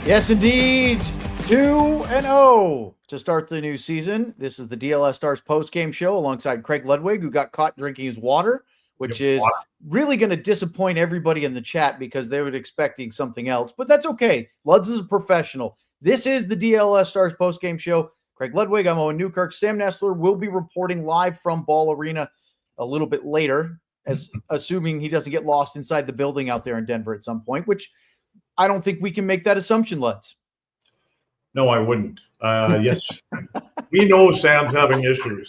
Yes, indeed. 2-0 to start the new season. This is the DLS Stars post-game show alongside Craig Ludwig, who got caught drinking his water, which is really going to disappoint everybody in the chat because they were expecting something else. But that's okay. Luds is a professional. This is the DLS Stars post-game show. Craig Ludwig, I'm Owen Newkirk. Sam Nestler will be reporting live from Ball Arena a little bit later, as assuming he doesn't get lost inside the building out there in Denver at some point, which I don't think we can make that assumption, Luds. No, I wouldn't. Yes, we know Sam's having issues.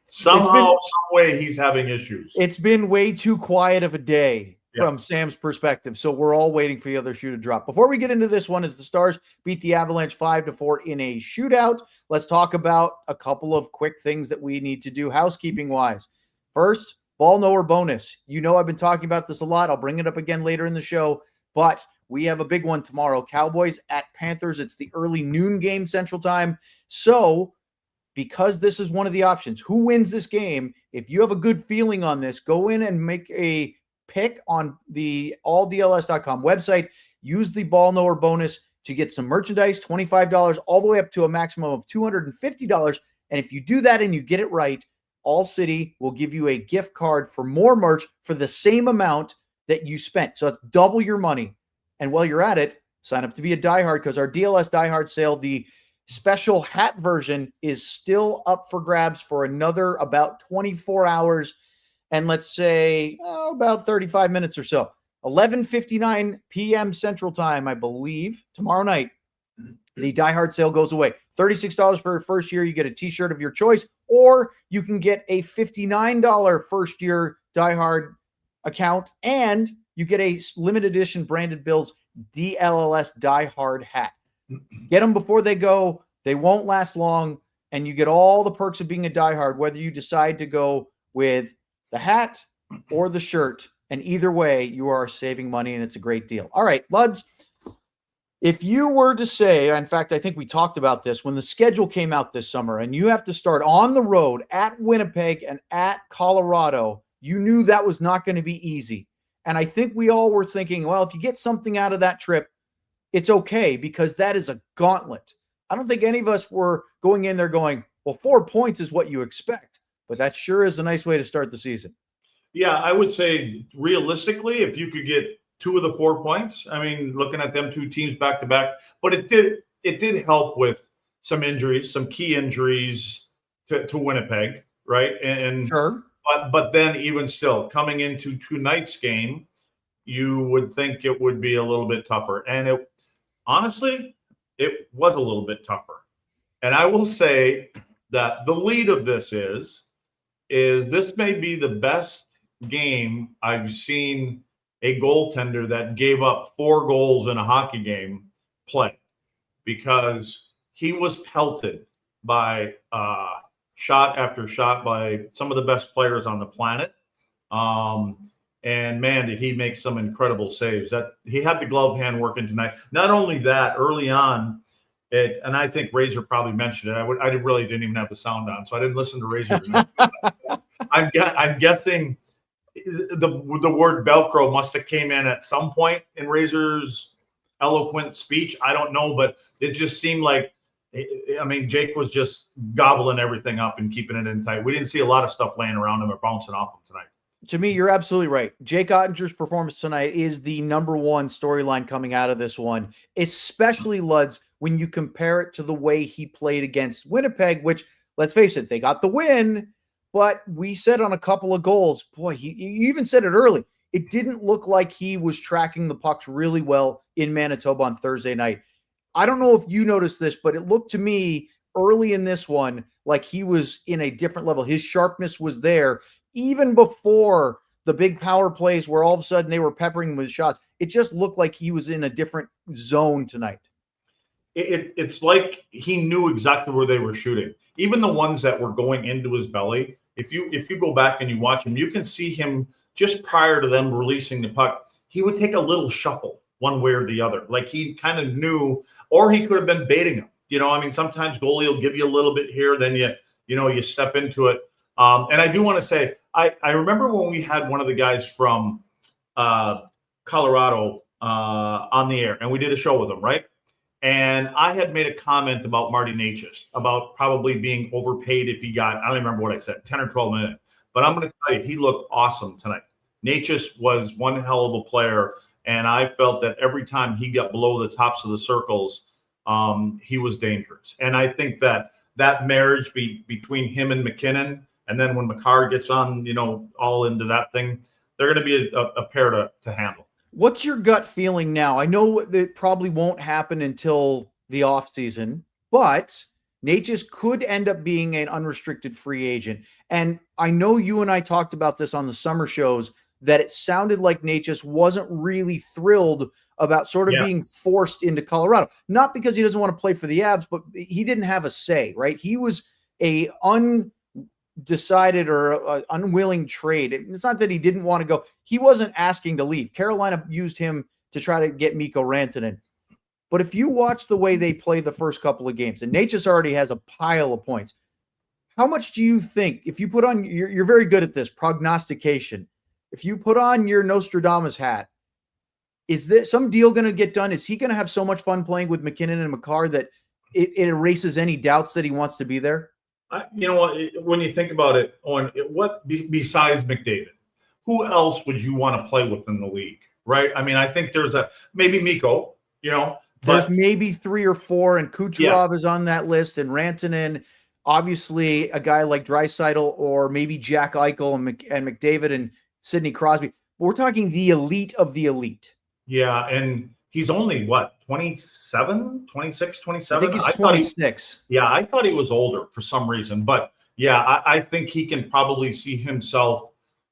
Somehow, some way, he's having issues. It's been way too quiet of a day from Sam's perspective, so we're all waiting for the other shoe to drop. Before we get into this one, as the Stars beat the Avalanche 5-4 in a shootout, let's talk about a couple of quick things that we need to do housekeeping-wise. First, ball knower bonus. You know I've been talking about this a lot. I'll bring it up again later in the show, but we have a big one tomorrow. Cowboys at Panthers. It's the early noon game Central Time. So because this is one of the options, who wins this game? If you have a good feeling on this, go in and make a pick on the alldls.com website. Use the ball knower bonus to get some merchandise, $25 all the way up to a maximum of $250. And if you do that and you get it right, All City will give you a gift card for more merch for the same amount that you spent. So that's double your money. And while you're at it, sign up to be a Diehard because our DLS Diehard sale, the special hat version, is still up for grabs for another about 24 hours and let's say about 35 minutes or so. 11:59 p.m. Central Time, I believe, tomorrow night, the Diehard sale goes away. $36 for your first year. You get a t-shirt of your choice, or you can get a $59 first-year Diehard account, and you get a limited edition branded Bills DLLS Diehard hat. Get them before they go. They won't last long, and you get all the perks of being a Diehard, whether you decide to go with the hat or the shirt. And either way, you are saving money, and it's a great deal. All right, Luds, if you were to say, in fact, I think we talked about this, when the schedule came out this summer, and you have to start on the road at Winnipeg and at Colorado, you knew that was not going to be easy. And I think we all were thinking, well, if you get something out of that trip, it's okay, because that is a gauntlet. I don't think any of us were going in there going, well, 4 points is what you expect. But that sure is a nice way to start the season. Yeah, I would say realistically, if you could get 2 of the 4 points, I mean, looking at them two teams back to back, but it did help with some injuries, some key injuries to Winnipeg, right? And sure. But then even still, coming into tonight's game, you would think it would be a little bit tougher. And honestly, it was a little bit tougher. And I will say that the lead of this is this may be the best game I've seen a goaltender that gave up 4 goals in a hockey game play, because he was pelted by shot after shot by some of the best players on the planet. And man, did he make some incredible saves. That he had the glove hand working tonight. Not only that, early on, and I think Razor probably mentioned it. I really didn't even have the sound on, so I didn't listen to Razor. I'm guessing the word Velcro must have came in at some point in Razor's eloquent speech. I don't know, but it just seemed like, I mean, Jake was just gobbling everything up and keeping it in tight. We didn't see a lot of stuff laying around him or bouncing off him tonight. To me, you're absolutely right. Jake Oettinger's performance tonight is the number one storyline coming out of this one, especially, Luds, when you compare it to the way he played against Winnipeg, which, let's face it, they got the win, but we said on a couple of goals, boy, you even said it early, it didn't look like he was tracking the pucks really well in Manitoba on Thursday night. I don't know if you noticed this, but it looked to me early in this one like he was in a different level. His sharpness was there even before the big power plays where all of a sudden they were peppering him with shots. It just looked like he was in a different zone tonight. It's like he knew exactly where they were shooting. Even the ones that were going into his belly, if you go back and you watch him, you can see him just prior to them releasing the puck, he would take a little shuffle one way or the other. Like he kind of knew, or he could have been baiting him. You know, I mean, sometimes goalie will give you a little bit here, then you step into it. And I do want to say, I remember when we had one of the guys from Colorado on the air, and we did a show with him, right? And I had made a comment about Martin Necas, about probably being overpaid if he got, I don't remember what I said, 10 or 12 minutes. But I'm going to tell you, he looked awesome tonight. Necas was one hell of a player, and I felt that every time he got below the tops of the circles, he was dangerous. And I think that marriage between him and MacKinnon, and then when Makar gets on, all into that thing, they're going to be a pair to handle. What's your gut feeling now? I know that probably won't happen until the offseason, but Necas could end up being an unrestricted free agent. And I know you and I talked about this on the summer shows, that it sounded like Necas wasn't really thrilled about sort of being forced into Colorado. Not because he doesn't want to play for the Avs, but he didn't have a say, right? He was a undecided or unwilling trade. It's not that he didn't want to go. He wasn't asking to leave. Carolina used him to try to get Mikko Rantanen. But if you watch the way they play the first couple of games, and Necas already has a pile of points, how much do you think, if you put on, you're very good at this, prognostication, if you put on your Nostradamus hat, is this some deal going to get done? Is he going to have so much fun playing with MacKinnon and Makar that it erases any doubts that he wants to be there? You know what? When you think about it, besides McDavid, who else would you want to play with in the league, right? I mean, I think there's maybe Mikko, There's maybe 3 or 4, and Kucherov is on that list, and Rantanen, obviously a guy like Draisaitl, or maybe Jack Eichel and McDavid and Sidney Crosby. We're talking the elite of the elite. Yeah, and he's only, 27, 26, 27? I think he's 26. I thought he was older for some reason. But, I think he can probably see himself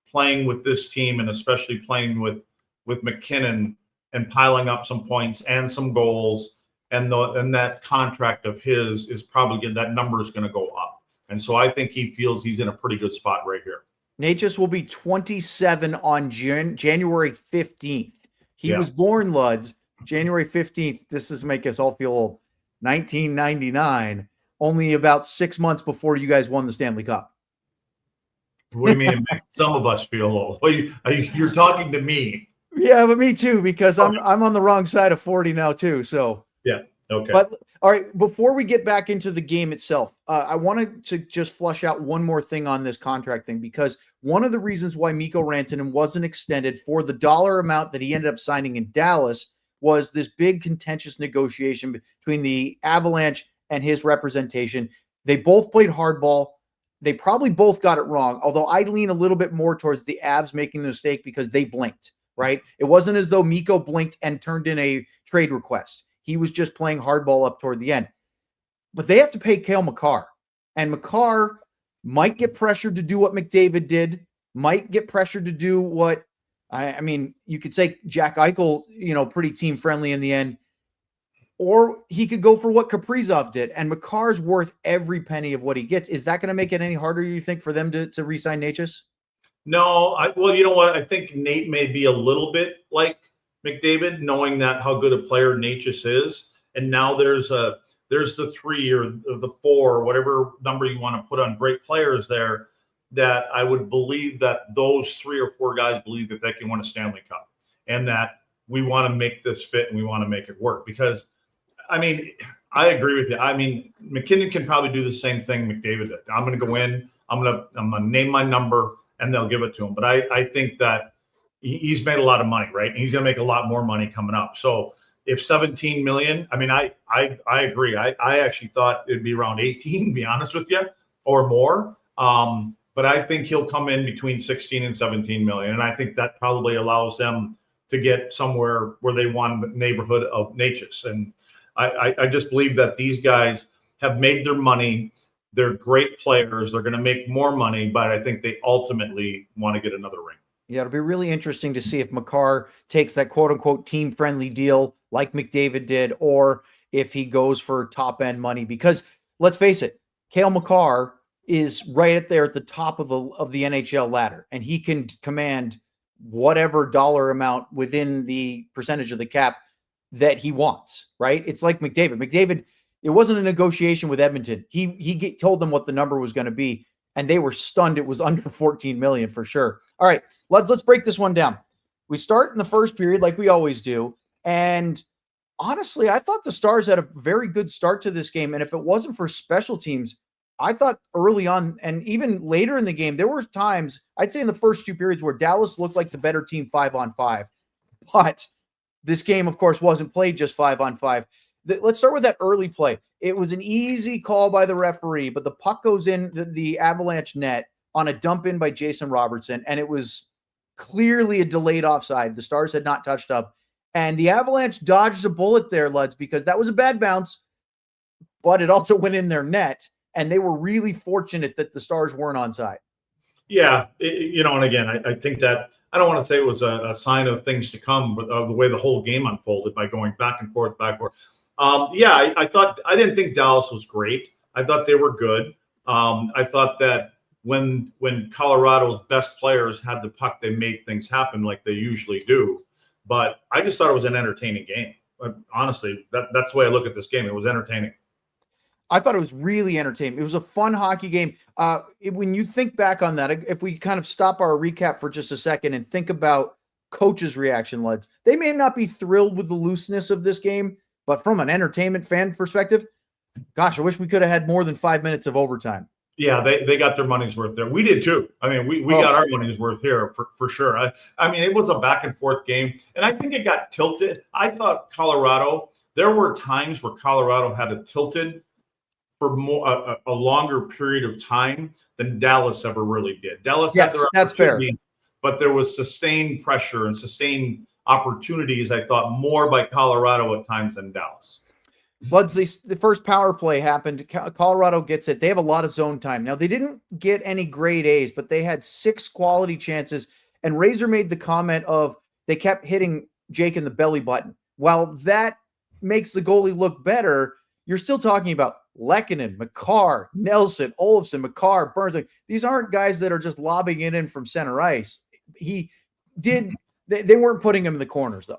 playing with this team, and especially playing with MacKinnon and piling up some points and some goals. And that contract of his is probably that number is going to go up. And so I think he feels he's in a pretty good spot right here. Necas will be 27 on January 15th. He was born, Luds, January 15th. This is make us all feel old. 1999, only about 6 months before you guys won the Stanley Cup. What do you mean? Some of us feel old. You're talking to me. Yeah, but me too, because I'm on the wrong side of 40 now too. So yeah, okay. But all right, before we get back into the game itself, I wanted to just flush out one more thing on this contract thing, because one of the reasons why Mikko Rantanen wasn't extended for the dollar amount that he ended up signing in Dallas was this big contentious negotiation between the Avalanche and his representation. They both played hardball. They probably both got it wrong, although I lean a little bit more towards the Avs making the mistake because they blinked, right? It wasn't as though Mikko blinked and turned in a trade request. He was just playing hardball up toward the end. But they have to pay Cale Makar. And Makar might get pressured to do what McDavid did, might get pressured to do what, I mean, you could say Jack Eichel, pretty team-friendly in the end. Or he could go for what Kaprizov did. And Makar's worth every penny of what he gets. Is that going to make it any harder, you think, for them to re-sign Necas? No. Well, you know what? I think Nate may be a little bit like McDavid, knowing that how good a player Necas is. And now there's the 3 or the 4, whatever number you want to put on great players there, that I would believe that those 3 or 4 guys believe that they can win a Stanley Cup, and that we want to make this fit and we want to make it work. Because, I mean, I agree with you. I mean, MacKinnon can probably do the same thing McDavid did. I'm going to go in, I'm going to name my number, and they'll give it to him. But I think that he's made a lot of money, right? And he's going to make a lot more money coming up. So if 17 million, I mean, I agree. I actually thought it'd be around 18, to be honest with you, or more. But I think he'll come in between 16 and 17 million. And I think that probably allows them to get somewhere where they want the neighborhood of Necas. And I just believe that these guys have made their money. They're great players. They're going to make more money, but I think they ultimately want to get another ring. Yeah, it'll be really interesting to see if Makar takes that quote-unquote team-friendly deal like McDavid did, or if he goes for top-end money. Because let's face it, Cale Makar is right at the top of the NHL ladder, and he can command whatever dollar amount within the percentage of the cap that he wants, right? It's like McDavid. McDavid, it wasn't a negotiation with Edmonton. He told them what the number was going to be, and they were stunned. It was under 14 million for sure. All right, let's break this one down. We start in the first period like we always do. And honestly, I thought the Stars had a very good start to this game. And if it wasn't for special teams, I thought early on and even later in the game, there were times, I'd say in the first two periods, where Dallas looked like the better team 5-on-5. But this game, of course, wasn't played just 5-on-5. Let's start with that early play. It was an easy call by the referee, but the puck goes in the Avalanche net on a dump in by Jason Robertson, and it was clearly a delayed offside. The Stars had not touched up, and the Avalanche dodged a bullet there, Luds, because that was a bad bounce, but it also went in their net, and they were really fortunate that the Stars weren't onside. Yeah, and again, I think that I don't want to say it was a sign of things to come, but the way the whole game unfolded by going back and forth, back and forth. I didn't think Dallas was great. I thought they were good. I thought that when Colorado's best players had the puck, they made things happen like they usually do. But I just thought it was an entertaining game. Honestly, that's the way I look at this game. It was entertaining. I thought it was really entertaining. It was a fun hockey game. When you think back on that, if we kind of stop our recap for just a second and think about coaches' reaction, Luds, they may not be thrilled with the looseness of this game, but from an entertainment fan perspective, gosh, I wish we could have had more than 5 minutes of overtime. Yeah, they got their money's worth there. We did too. I mean, we got our money's worth here for sure. I mean, it was a back and forth game, and I think it got tilted. I thought Colorado, there were times where Colorado had it tilted for a longer period of time than Dallas ever really did. Dallas had their that's fair. But there was sustained pressure and sustained opportunities, I thought, more by Colorado at times than Dallas. Buds, the first power play happened. Colorado gets it. They have a lot of zone time. Now, they didn't get any grade A's, but they had 6 quality chances. And Razor made the comment of they kept hitting Jake in the belly button. While that makes the goalie look better, you're still talking about MacKinnon, McCarr, Nelson, Olofsson, McCarr, Burns. These aren't guys that are just lobbing it in from center ice. They weren't putting him in the corners, though.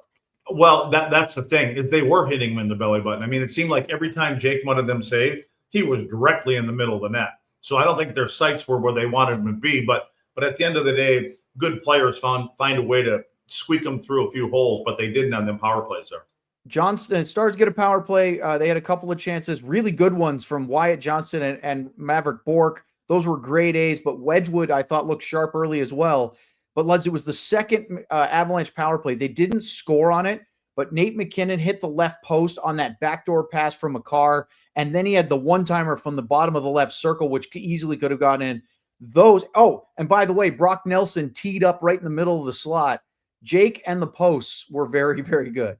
Well, that's the thing, is they were hitting him in the belly button. I mean, it seemed like every time Jake wanted them saved, he was directly in the middle of the net. So I don't think their sights were where they wanted him to be. But at the end of the day, good players find a way to squeak them through a few holes, but they didn't on them power plays there. Johnston, Stars get a power play. They had a couple of chances, really good ones from Wyatt, Johnston, and Maverick Bork. Those were grade A's, but Wedgwood, I thought, looked sharp early as well. But, Luds, it was the second Avalanche power play. They didn't score on it, but Nate MacKinnon hit the left post on that backdoor pass from McCarr, and then he had the one-timer from the bottom of the left circle, which easily could have gone in. And by the way, Brock Nelson teed up right in the middle of the slot. Jake and the posts were very, very good.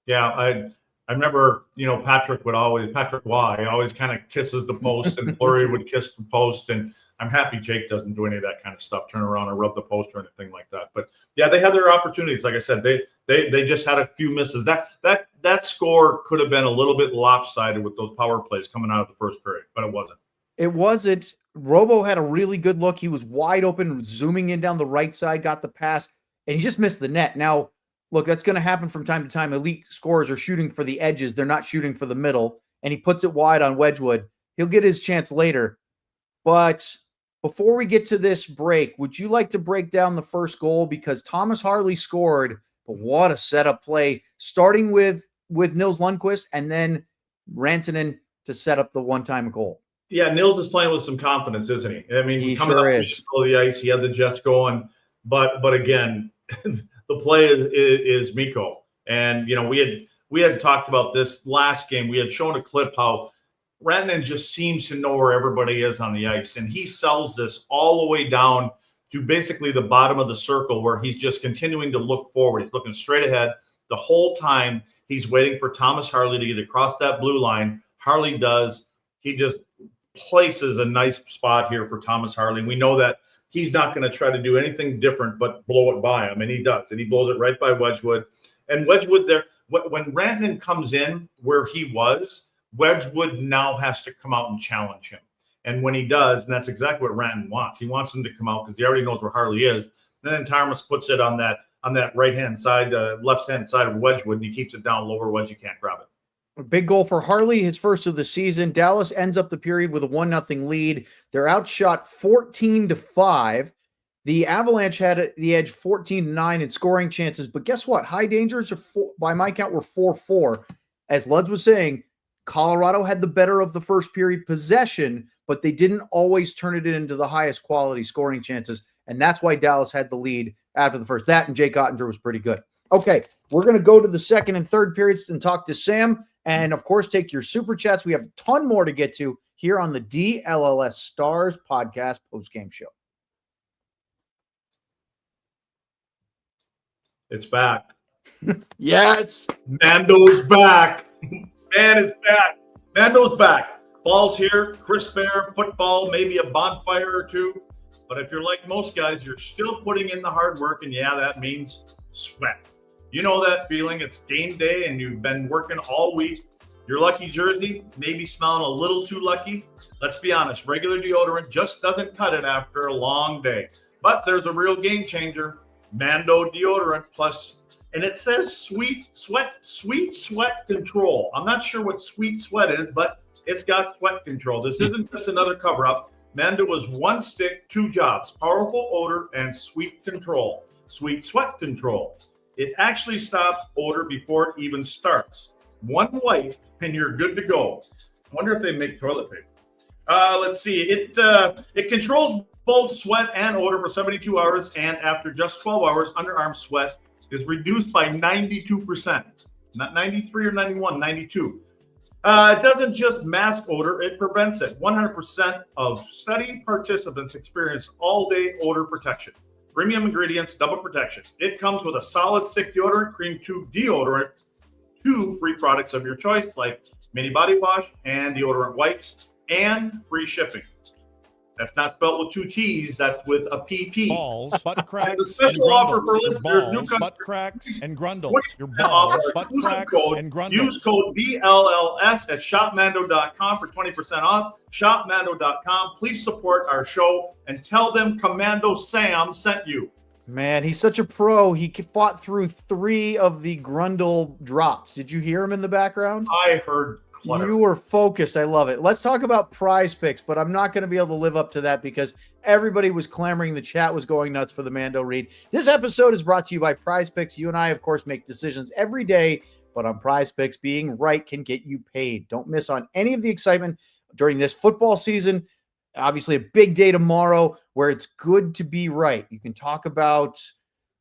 Yeah, I remember, Patrick Y always kind of kisses the post, and Fleury would kiss the post, and I'm happy Jake doesn't do any of that kind of stuff, turn around and rub the post or anything like that. But yeah, they had their opportunities. Like I said, they just had a few misses. That score could have been a little bit lopsided with those power plays coming out of the first period, but it wasn't. It wasn't. Robo had a really good look. He was wide open, zooming in down the right side, got the pass, and he just missed the net. Now, look, that's going to happen from time to time. Elite scorers are shooting for the edges. They're not shooting for the middle, and he puts it wide on Wedgwood. He'll get his chance later. But before we get to this break, would you like to break down the first goal? Because Thomas Harley scored, but what a setup play, starting with Nils Lundqvist and then Rantanen to set up the one-time goal. Yeah, Nils is playing with some confidence, isn't he? I mean, he coming sure up is. The ice, he had the Jets going, but again, the play is Mikko. And we had talked about this last game. We had shown a clip how Rantanen just seems to know where everybody is on the ice, and he sells this all the way down to basically the bottom of the circle, where he's just continuing to look forward. He's looking straight ahead the whole time. He's waiting for Thomas Harley to get across that blue line. Harley does. He just places a nice spot here for Thomas Harley. We know that he's not going to try to do anything different but blow it by him, and he does. And he blows it right by Wedgwood. And Wedgwood there, when Rantanen comes in where he was, Wedgwood now has to come out and challenge him. And when he does, and that's exactly what Rantanen wants. He wants him to come out because he already knows where Harley is. And then Thomas puts it on that right-hand side, left-hand side of Wedgwood, and he keeps it down low where Wedge can't grab it. A big goal for Harley, his first of the season. Dallas ends up the period with a 1-0 lead. They're outshot 14-5. The Avalanche had the edge 14-9 in scoring chances, but guess what? High dangers are by my count were 4-4. As Luds was saying, Colorado had the better of the first period possession, but they didn't always turn it into the highest quality scoring chances, and that's why Dallas had the lead after the first. That and Jake Oettinger was pretty good. Okay, we're going to go to the second and third periods and talk to Sam, and of course, take your super chats. We have a ton more to get to here on the DLLS Stars podcast post-game show. It's back. Yes. Mando's back. Man, it's back. Mando's back. Fall's here, crisp air, football, maybe a bonfire or two. But if you're like most guys, you're still putting in the hard work, and yeah, that means sweat. You know that feeling. It's game day, and you've been working all week. Your lucky jersey, maybe smelling a little too lucky. Let's be honest, regular deodorant just doesn't cut it after a long day. But there's a real game changer. Mando deodorant plus, and it says sweet sweat control. I'm not sure what sweet sweat is, but it's got sweat control. This isn't just another cover-up. Mando was one stick, two jobs: powerful odor and sweet control. Sweet sweat control. It actually stops odor before it even starts. One wipe and you're good to go. I wonder if they make toilet paper. Let's see. It controls both sweat and odor for 72 hours, and after just 12 hours, underarm sweat is reduced by 92%. Not 93 or 91, 92. It doesn't just mask odor, it prevents it. 100% of study participants experience all-day odor protection. Premium ingredients, double protection. It comes with a solid stick deodorant, cream tube deodorant, 2 free products of your choice, like mini body wash and deodorant wipes, and free shipping. That's not spelled with 2 T's. That's with a PP. Balls, butt cracks, a special offer for listeners. Balls, New customers. butt cracks, and grundles. Your balls, butt cracks, and grundles. Use code DLLS at shopmando.com for 20% off. Shopmando.com. Please support our show and tell them Commando Sam sent you. Man, he's such a pro. He fought through 3 of the Grundle drops. Did you hear him in the background? I heard clutter. You were focused. I love it. Let's talk about prize picks, but I'm not going to be able to live up to that because everybody was clamoring. The chat was going nuts for the Mando read. This episode is brought to you by Prize Picks. You and I, of course, make decisions every day, but on Prize Picks, being right can get you paid. Don't miss on any of the excitement during this football season. Obviously, a big day tomorrow where it's good to be right. You can talk about,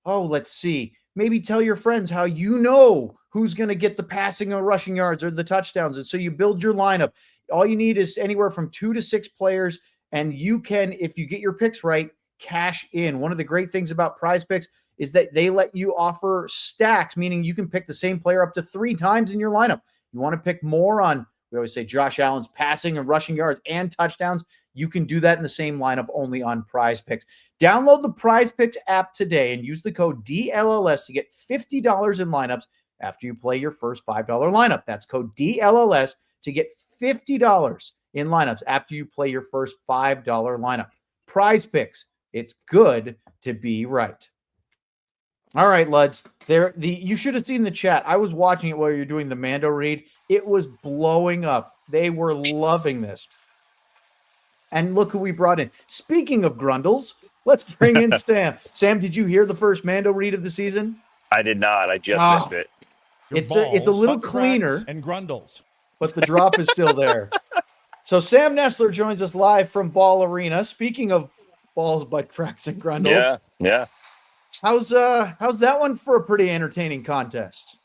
let's see, maybe tell your friends how you know who's going to get the passing or rushing yards or the touchdowns. And so you build your lineup. All you need is anywhere from 2 to 6 players, and you can, if you get your picks right, cash in. One of the great things about Prize Picks is that they let you offer stacks, meaning you can pick the same player up to 3 times in your lineup. You want to pick more on, we always say Josh Allen's passing and rushing yards and touchdowns. You can do that in the same lineup only on Prize Picks. Download the Prize Picks app today and use the code DLLS to get $50 in lineups after you play your first $5 lineup. That's code DLLS to get $50 in lineups after you play your first $5 lineup. Prize Picks. It's good to be right. All right, Luds. You should have seen the chat. I was watching it while you were doing the Mando read. It was blowing up. They were loving this. And look who we brought in. Speaking of Grundles, let's bring in Sam. Sam, did you hear the first Mando read of the season? I did not. I just missed it. It's a little cleaner. And Grundles. But the drop is still there. So Sam Nestler joins us live from Ball Arena. Speaking of balls, butt cracks, and Grundles. Yeah. How's that one for a pretty entertaining contest?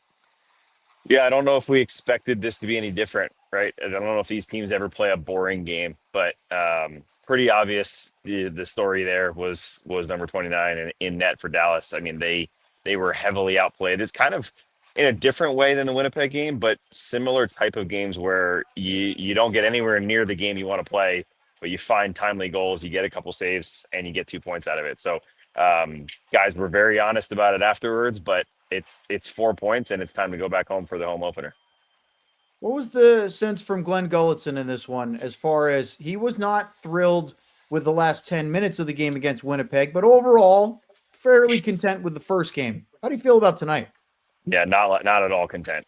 Yeah, I don't know if we expected this to be any different, right? I don't know if these teams ever play a boring game, but pretty obvious. The story there was number 29 and in net for Dallas. I mean, they were heavily outplayed. It's kind of in a different way than the Winnipeg game, but similar type of games where you don't get anywhere near the game you want to play, but you find timely goals, you get a couple saves, and you get 2 points out of it. So guys were very honest about it afterwards, but it's 4 points and it's time to go back home for the home opener. What was the sense from Glenn Gulletson in this one, as far as he was not thrilled with the last 10 minutes of the game against Winnipeg, but overall fairly content with the first game? How do you feel about tonight? Yeah, not at all content.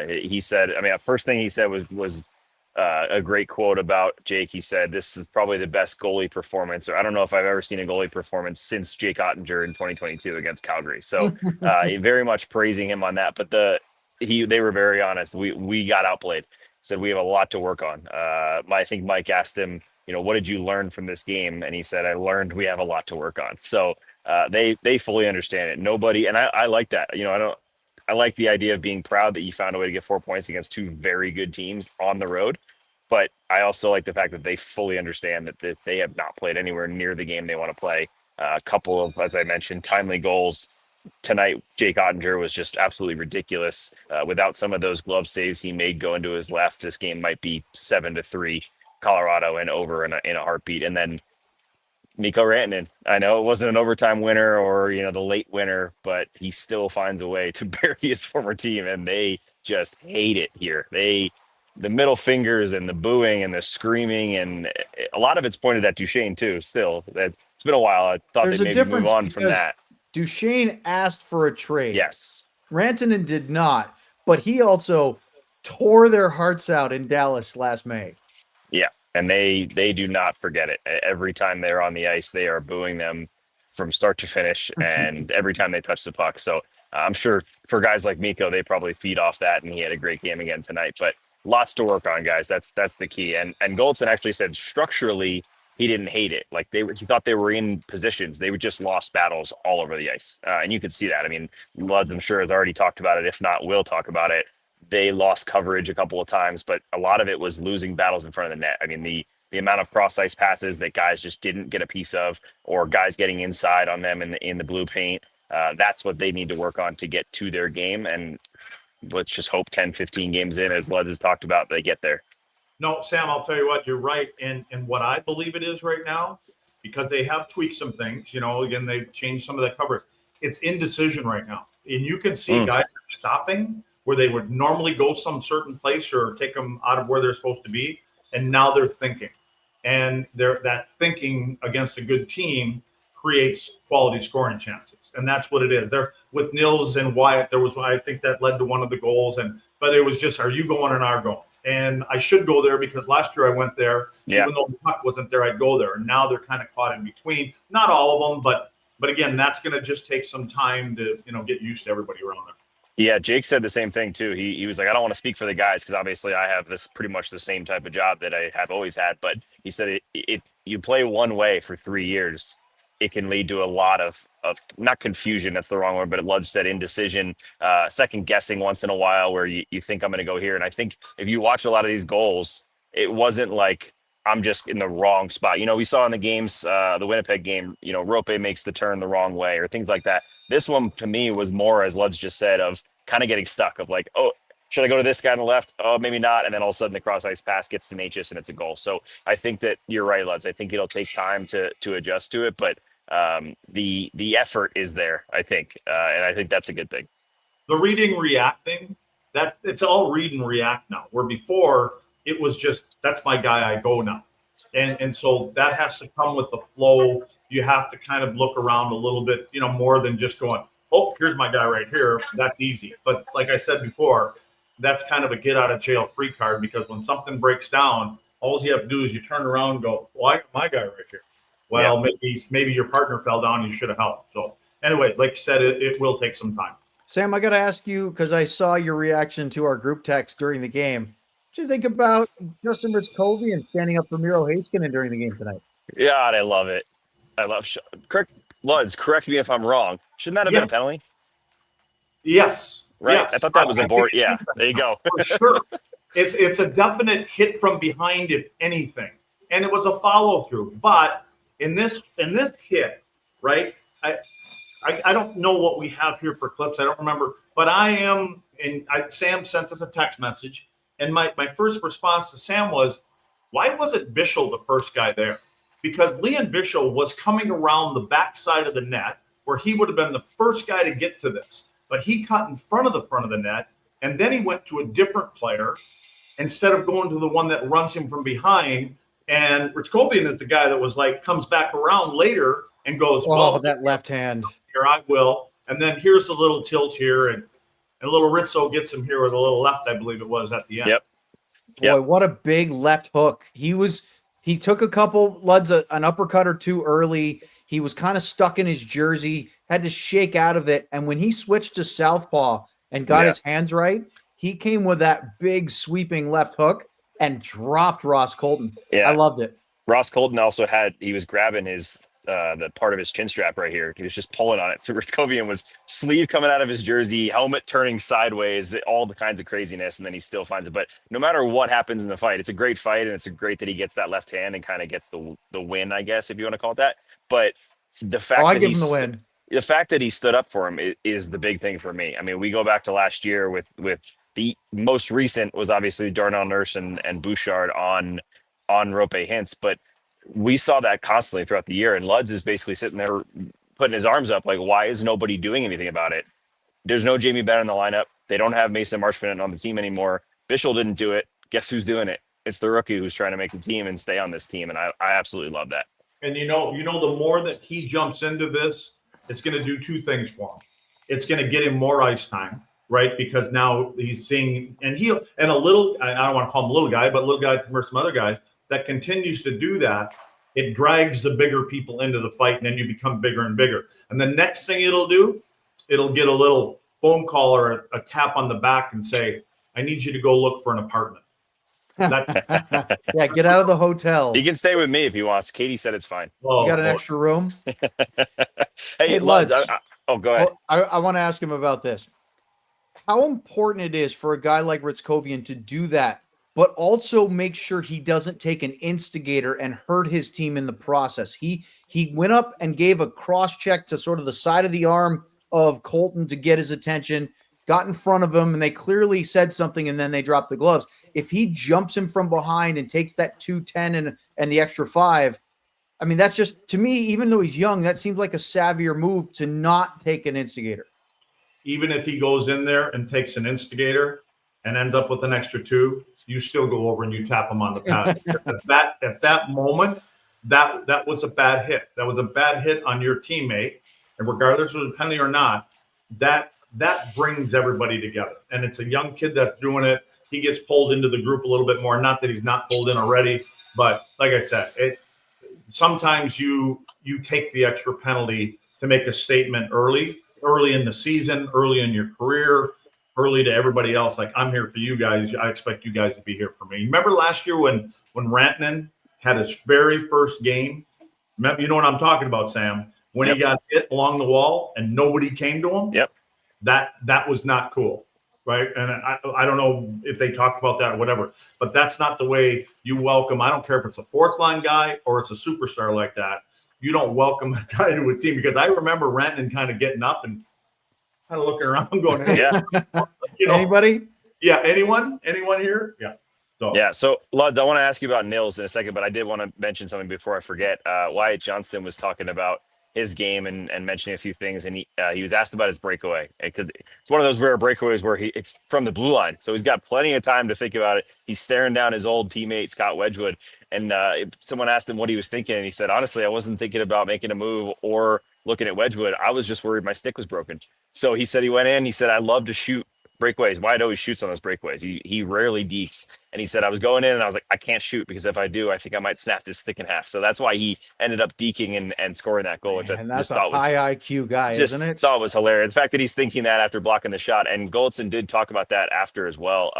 He said, I mean, first thing he said was a great quote about Jake. He said, "This is probably the best goalie performance, or I don't know if I've ever seen a goalie performance since Jake Oettinger in 2022 against Calgary." So very much praising him on that. But they were very honest. We got outplayed. Said we have a lot to work on. I think Mike asked him, what did you learn from this game? And he said, I learned we have a lot to work on. So they fully understand it. Nobody, and I like that. I like the idea of being proud that you found a way to get 4 points against two very good teams on the road. But I also like the fact that they fully understand that they have not played anywhere near the game they want to play. A couple of, as I mentioned, timely goals tonight. Jake Oettinger was just absolutely ridiculous. Without some of those glove saves he made going to his left, this game might be 7-3 Colorado and over in a heartbeat. And then Mikko Rantanen. I know it wasn't an overtime winner or the late winner, but he still finds a way to bury his former team, and they just hate it here. The middle fingers and the booing and the screaming, and a lot of it's pointed at Duchesne too. Still, it's been a while. I thought There's they'd maybe move on from that. Duchesne asked for a trade. Yes. Rantanen did not, but he also tore their hearts out in Dallas last May. Yeah, and they do not forget it. Every time they're on the ice, they are booing them from start to finish, and every time they touch the puck. So I'm sure for guys like Mikko, they probably feed off that, and he had a great game again tonight. But lots to work on, guys. That's the key. And Goldson actually said structurally he didn't hate it. Like he thought they were in positions. They would just lost battles all over the ice. And you could see that. I mean, Luds, I'm sure, has already talked about it. If not, will talk about it. They lost coverage a couple of times, but a lot of it was losing battles in front of the net. I mean, the amount of cross ice passes that guys just didn't get a piece of, or guys getting inside on them in the blue paint. That's what they need to work on to get to their game. And let's just hope 10, 15 games in, as Luds has talked about, they get there. No, Sam, I'll tell you what, you're right. And what I believe it is right now, because they have tweaked some things, again, they've changed some of the coverage. It's indecision right now. And you can see guys are stopping where they would normally go some certain place or take them out of where they're supposed to be. And now they're thinking. And that thinking against a good team creates quality scoring chances. And that's what it is. There with Nils and Wyatt, I think that led to one of the goals. But it was just, are you going and are going? And I should go there because last year I went there. Yeah. Even though the puck wasn't there, I'd go there. And now they're kind of caught in between. Not all of them, but again, that's going to just take some time to get used to everybody around there. Yeah, Jake said the same thing too. He was like, I don't want to speak for the guys because obviously I have this pretty much the same type of job that I have always had. But he said if you play one way for 3 years, it can lead to a lot of not confusion, that's the wrong word, but Lud said indecision, second guessing once in a while where you think I'm going to go here. And I think if you watch a lot of these goals, it wasn't like I'm just in the wrong spot. We saw in the games, the Winnipeg game, Rope makes the turn the wrong way or things like that. This one to me was more, as Lud's just said, of kind of getting stuck of like, oh, should I go to this guy on the left? Oh, maybe not. And then all of a sudden the cross ice pass gets to Necas and it's a goal. So I think that you're right, Luds. I think it'll take time to adjust to it, but the effort is there, I think. And I think that's a good thing. The reading, reacting, it's all read and react now, where before it was just, that's my guy, I go now. And so that has to come with the flow. You have to kind of look around a little bit, more than just going, oh, here's my guy right here. That's easy. But like I said before, that's kind of a get out of jail free card, because when something breaks down, all you have to do is you turn around and go, well, I got my guy right here. Well, yeah. maybe your partner fell down. You should have helped. So anyway, like you said, it will take some time. Sam, I got to ask you, because I saw your reaction to our group text during the game. What do you think about Justin Ritzkovian and standing up for Miro Heiskanen during the game tonight? Yeah, I love it. I love Luds, correct me if I'm wrong. Shouldn't that have been a penalty? Yes. Right? Yes. I thought that was a board. Yeah, there you go. For sure. It's a definite hit from behind, if anything. And it was a follow-through. But in this hit, right, I don't know what we have here for clips. I don't remember. But Sam sent us a text message. And my first response to Sam was, why wasn't Bischel the first guy there? Because Leon Bischel was coming around the backside of the net where he would have been the first guy to get to this. But he cut in front of the net, and then he went to a different player instead of going to the one that runs him from behind. And Ritzkovian is the guy that was like, comes back around later and goes, well, that left hand. Here I will. And then here's a little tilt here, and a little Rizzo gets him here with a little left, I believe it was, at the end. Yep. Boy, what a big left hook. He took a couple Luds, an uppercut or two early. He was kind of stuck in his jersey, had to shake out of it. And when he switched to southpaw and got his hands right, he came with that big sweeping left hook and dropped Ross Colton. Yeah. I loved it. Ross Colton also he was grabbing the part of his chin strap right here. He was just pulling on it. So Ristkovian was sleeve coming out of his jersey, helmet turning sideways, all the kinds of craziness, and then he still finds it. But no matter what happens in the fight, it's a great fight, and it's great that he gets that left hand and kind of gets the win, I guess, if you want to call it that. But the fact I give him the win. The fact that he stood up for him is the big thing for me. I mean, we go back to last year with the most recent was obviously Darnell Nurse and Bouchard on Rope Hintz, but we saw that constantly throughout the year. And Luds is basically sitting there putting his arms up, like, why is nobody doing anything about it? There's no Jamie Benn in the lineup. They don't have Mason Marchment on the team anymore. Bischel didn't do it. Guess who's doing it? It's the rookie who's trying to make the team and stay on this team. And I absolutely love that. And the more that he jumps into this, it's going to do two things for him. It's going to get him more ice time, right? Because now he's seeing, and a little, I don't want to call him a little guy, but a little guy compared to some other guys that continues to do that. It drags the bigger people into the fight, and then you become bigger and bigger. And the next thing it'll do, it'll get a little phone call or a tap on the back and say, I need you to go look for an apartment. Yeah, get out of the hotel. He can stay with me if he wants. Katie said it's fine. You got an extra room? Hey, Luds. Go ahead. Well, I want to ask him about this. How important it is for a guy like Ristkovian to do that, but also make sure he doesn't take an instigator and hurt his team in the process. He went up and gave a cross check to sort of the side of the arm of Colton to get his attention, got in front of him, and they clearly said something, and then they dropped the gloves. If he jumps him from behind and takes that 210 and the extra 5, I mean, that's just, to me, even though he's young, that seems like a savvier move to not take an instigator. Even if he goes in there and takes an instigator and ends up with an extra 2, you still go over and you tap him on the pad. At that moment, that was a bad hit. That was a bad hit on your teammate. And regardless of the penalty or not, that brings everybody together. And it's a young kid that's doing it. He gets pulled into the group a little bit more. Not that he's not pulled in already, but like I said, sometimes you take the extra penalty to make a statement early in the season, early in your career, early to everybody else. Like, I'm here for you guys. I expect you guys to be here for me. Remember last year when Rantanen had his very first game? You know what I'm talking about, Sam? When he got hit along the wall and nobody came to him? Yep. That was not cool, right? And I don't know if they talked about that or whatever, but that's not the way you welcome. I don't care if it's a fourth line guy or it's a superstar like that. You don't welcome a guy to a team, because I remember Rantanen kind of getting up and kind of looking around going, hey, Anybody? Yeah. Anyone here? Yeah. So Luds, I want to ask you about Nils in a second, but I did want to mention something before I forget. Wyatt Johnston was talking about his game and mentioning a few things, and he was asked about his breakaway. It's one of those rare breakaways where it's from the blue line, so he's got plenty of time to think about it. He's staring down his old teammate Scott Wedgwood, and someone asked him what he was thinking, and he said, honestly, I wasn't thinking about making a move or looking at Wedgwood. I was just worried my stick was broken. So he said he went in, he said, I love to shoot breakaways. Wyatt always shoots on those breakaways. He rarely dekes. And he said, I was going in and I was like, I can't shoot, because if I do, I think I might snap this stick in half. So that's why he ended up deking and scoring that goal, which I that's just thought was high IQ guy, isn't it? Thought was hilarious. The fact that he's thinking that after blocking the shot, and Goldson did talk about that after as well.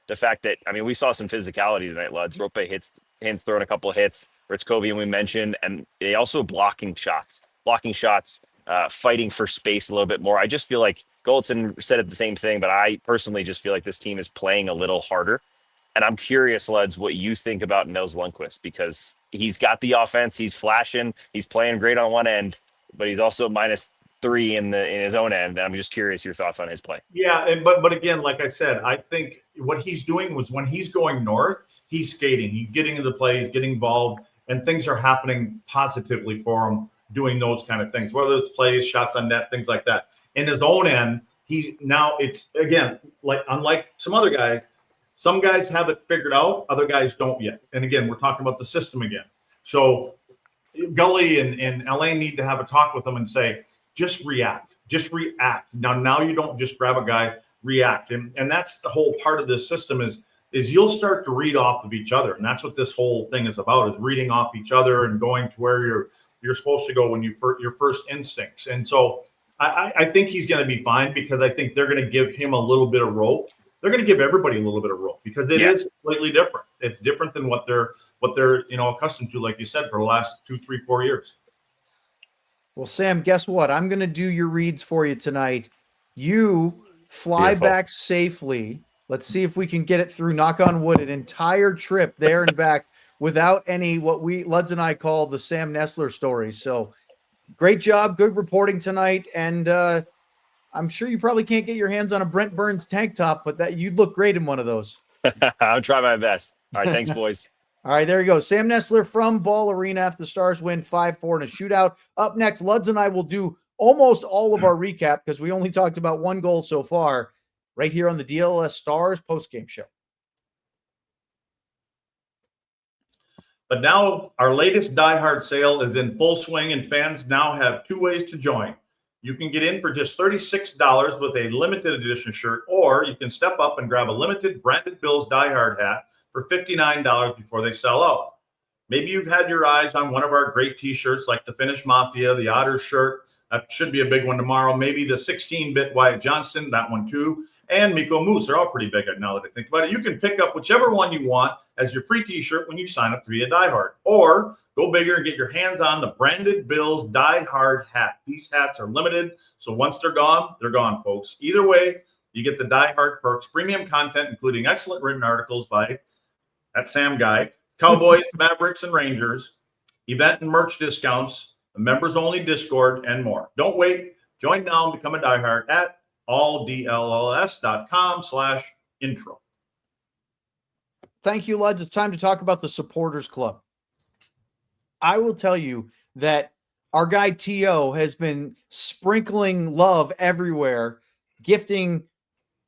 The fact that, I mean, we saw some physicality tonight, Luds. Rope Hintz throwing a couple of hits, Ristkovian we mentioned, and they also blocking shots, fighting for space a little bit more. I just feel like Goldson said it the same thing, but I personally just feel like this team is playing a little harder. And I'm curious, Luds, what you think about Nils Lundqvist, because he's got the offense, he's flashing, he's playing great on one end, but he's also -3 in his own end. And I'm just curious your thoughts on his play. Yeah, but again, like I said, I think what he's doing was when he's going north, he's skating, he's getting into the play, he's getting involved, and things are happening positively for him doing those kind of things, whether it's plays, shots on net, things like that. In his own end, it's again, like unlike some other guys, some guys have it figured out, other guys don't yet. And again, we're talking about the system again. So Gully and LA need to have a talk with them and say, just react. Now you don't just grab a guy, react. And that's the whole part of this system is is you'll start to read off of each other. And that's what this whole thing is about, is reading off each other and going to where you're supposed to go when your first instincts. And so I think he's going to be fine, because I think they're going to give him a little bit of rope. They're going to give everybody a little bit of rope, because it is completely different. It's different than what they're accustomed to, like you said, for the last 2, 3, 4 years. Well, Sam, guess what? I'm going to do your reads for you tonight. You fly back safely. Let's see if we can get it through, knock on wood, an entire trip there and back without any what Luds and I call the Sam Nestler stories. So great job. Good reporting tonight. And I'm sure you probably can't get your hands on a Brent Burns tank top, but that you'd look great in one of those. I'll try my best. All right. Thanks, boys. All right, there you go. Sam Nestler from Ball Arena after the Stars win 5-4 in a shootout. Up next, Luds and I will do almost all of our recap, because we only talked about one goal so far, right here on the DLS Stars postgame show. But now our latest Diehard sale is in full swing, and fans now have 2 ways to join. You can get in for just $36 with a limited edition shirt, or you can step up and grab a limited branded Bills Diehard hat for $59 before they sell out. Maybe you've had your eyes on one of our great t-shirts like the Finnish Mafia, the Otter shirt. That should be a big one tomorrow. Maybe the 16-bit Wyatt Johnston, that one too. And Mikko Moose. They're all pretty big now that I think about it. You can pick up whichever one you want as your free t-shirt when you sign up to be a Diehard. Or go bigger and get your hands on the branded Bills Diehard hat. These hats are limited, so once they're gone, folks. Either way, you get the Diehard perks, premium content, including excellent written articles by that Sam guy, Cowboys, Mavericks, and Rangers, event and merch discounts, a members-only Discord, and more. Don't wait. Join now and become a Diehard at alldlls.com/intro. Thank you, Luds. It's time to talk about the Supporters Club. I will tell you that our guy T.O. has been sprinkling love everywhere, gifting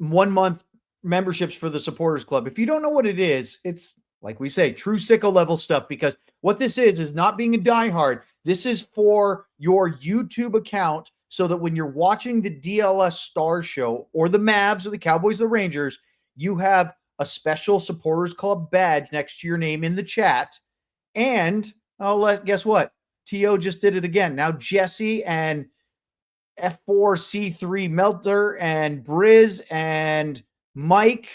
1-month memberships for the Supporters Club. If you don't know what it is, it's like we say, true sicko level stuff, because what this is not being a diehard. This is for your YouTube account, so that when you're watching the DLS Stars show or the Mavs or the Cowboys or the Rangers, you have a special Supporters Club badge next to your name in the chat. And guess what? T.O. just did it again. Now Jesse and F4C3 Melter and Briz and Mike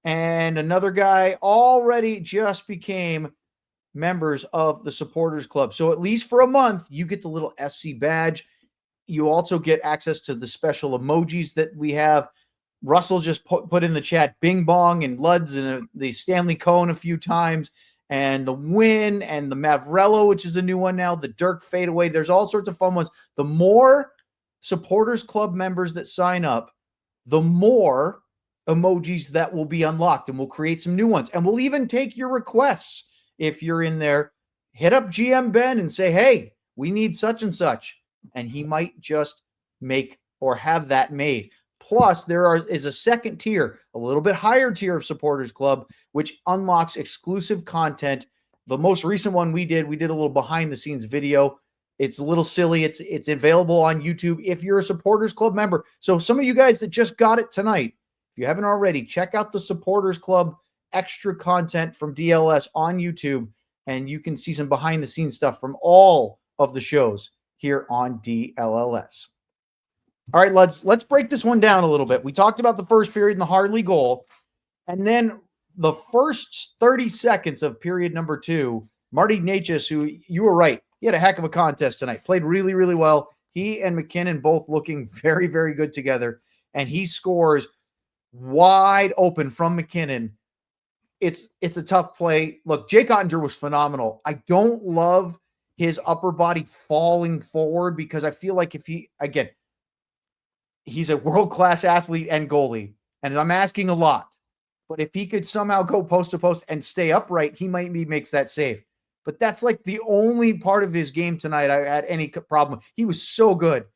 and another guy already just became members of the Supporters Club. So at least for a month, you get the little SC badge. You also get access to the special emojis that we have. Russell just put in the chat Bing Bong and Luds and the Stanley Cone a few times, and the Win and the Mavrello, which is a new one now, the Dirk Fadeaway. There's all sorts of fun ones. The more Supporters Club members that sign up, the more emojis that will be unlocked, and we'll create some new ones. And we'll even take your requests. If you're in there, hit up GM Ben and say, hey, we need such and such. And he might just make or have that made. Plus, there is a second tier, a little bit higher tier of Supporters Club, which unlocks exclusive content. The most recent one we did a little behind the scenes video. It's a little silly. It's available on YouTube if you're a Supporters Club member. So some of you guys that just got it tonight, if you haven't already, check out the Supporters Club extra content from DLS on YouTube, and you can see some behind the scenes stuff from all of the shows here on DLLS. All right, let's break this one down a little bit. We talked about the first period and the Harley goal, and then the first 30 seconds of period number 2, Martin Necas, who you were right, he had a heck of a contest tonight, played really, really well. He and MacKinnon both looking very, very good together, and he scores wide open from MacKinnon. It's a tough play. Look, Jake Oettinger was phenomenal. I don't love his upper body falling forward, because I feel like if he's a world-class athlete and goalie, and I'm asking a lot, but if he could somehow go post to post and stay upright, he makes that save. But that's like the only part of his game tonight I had any problem. He was so good.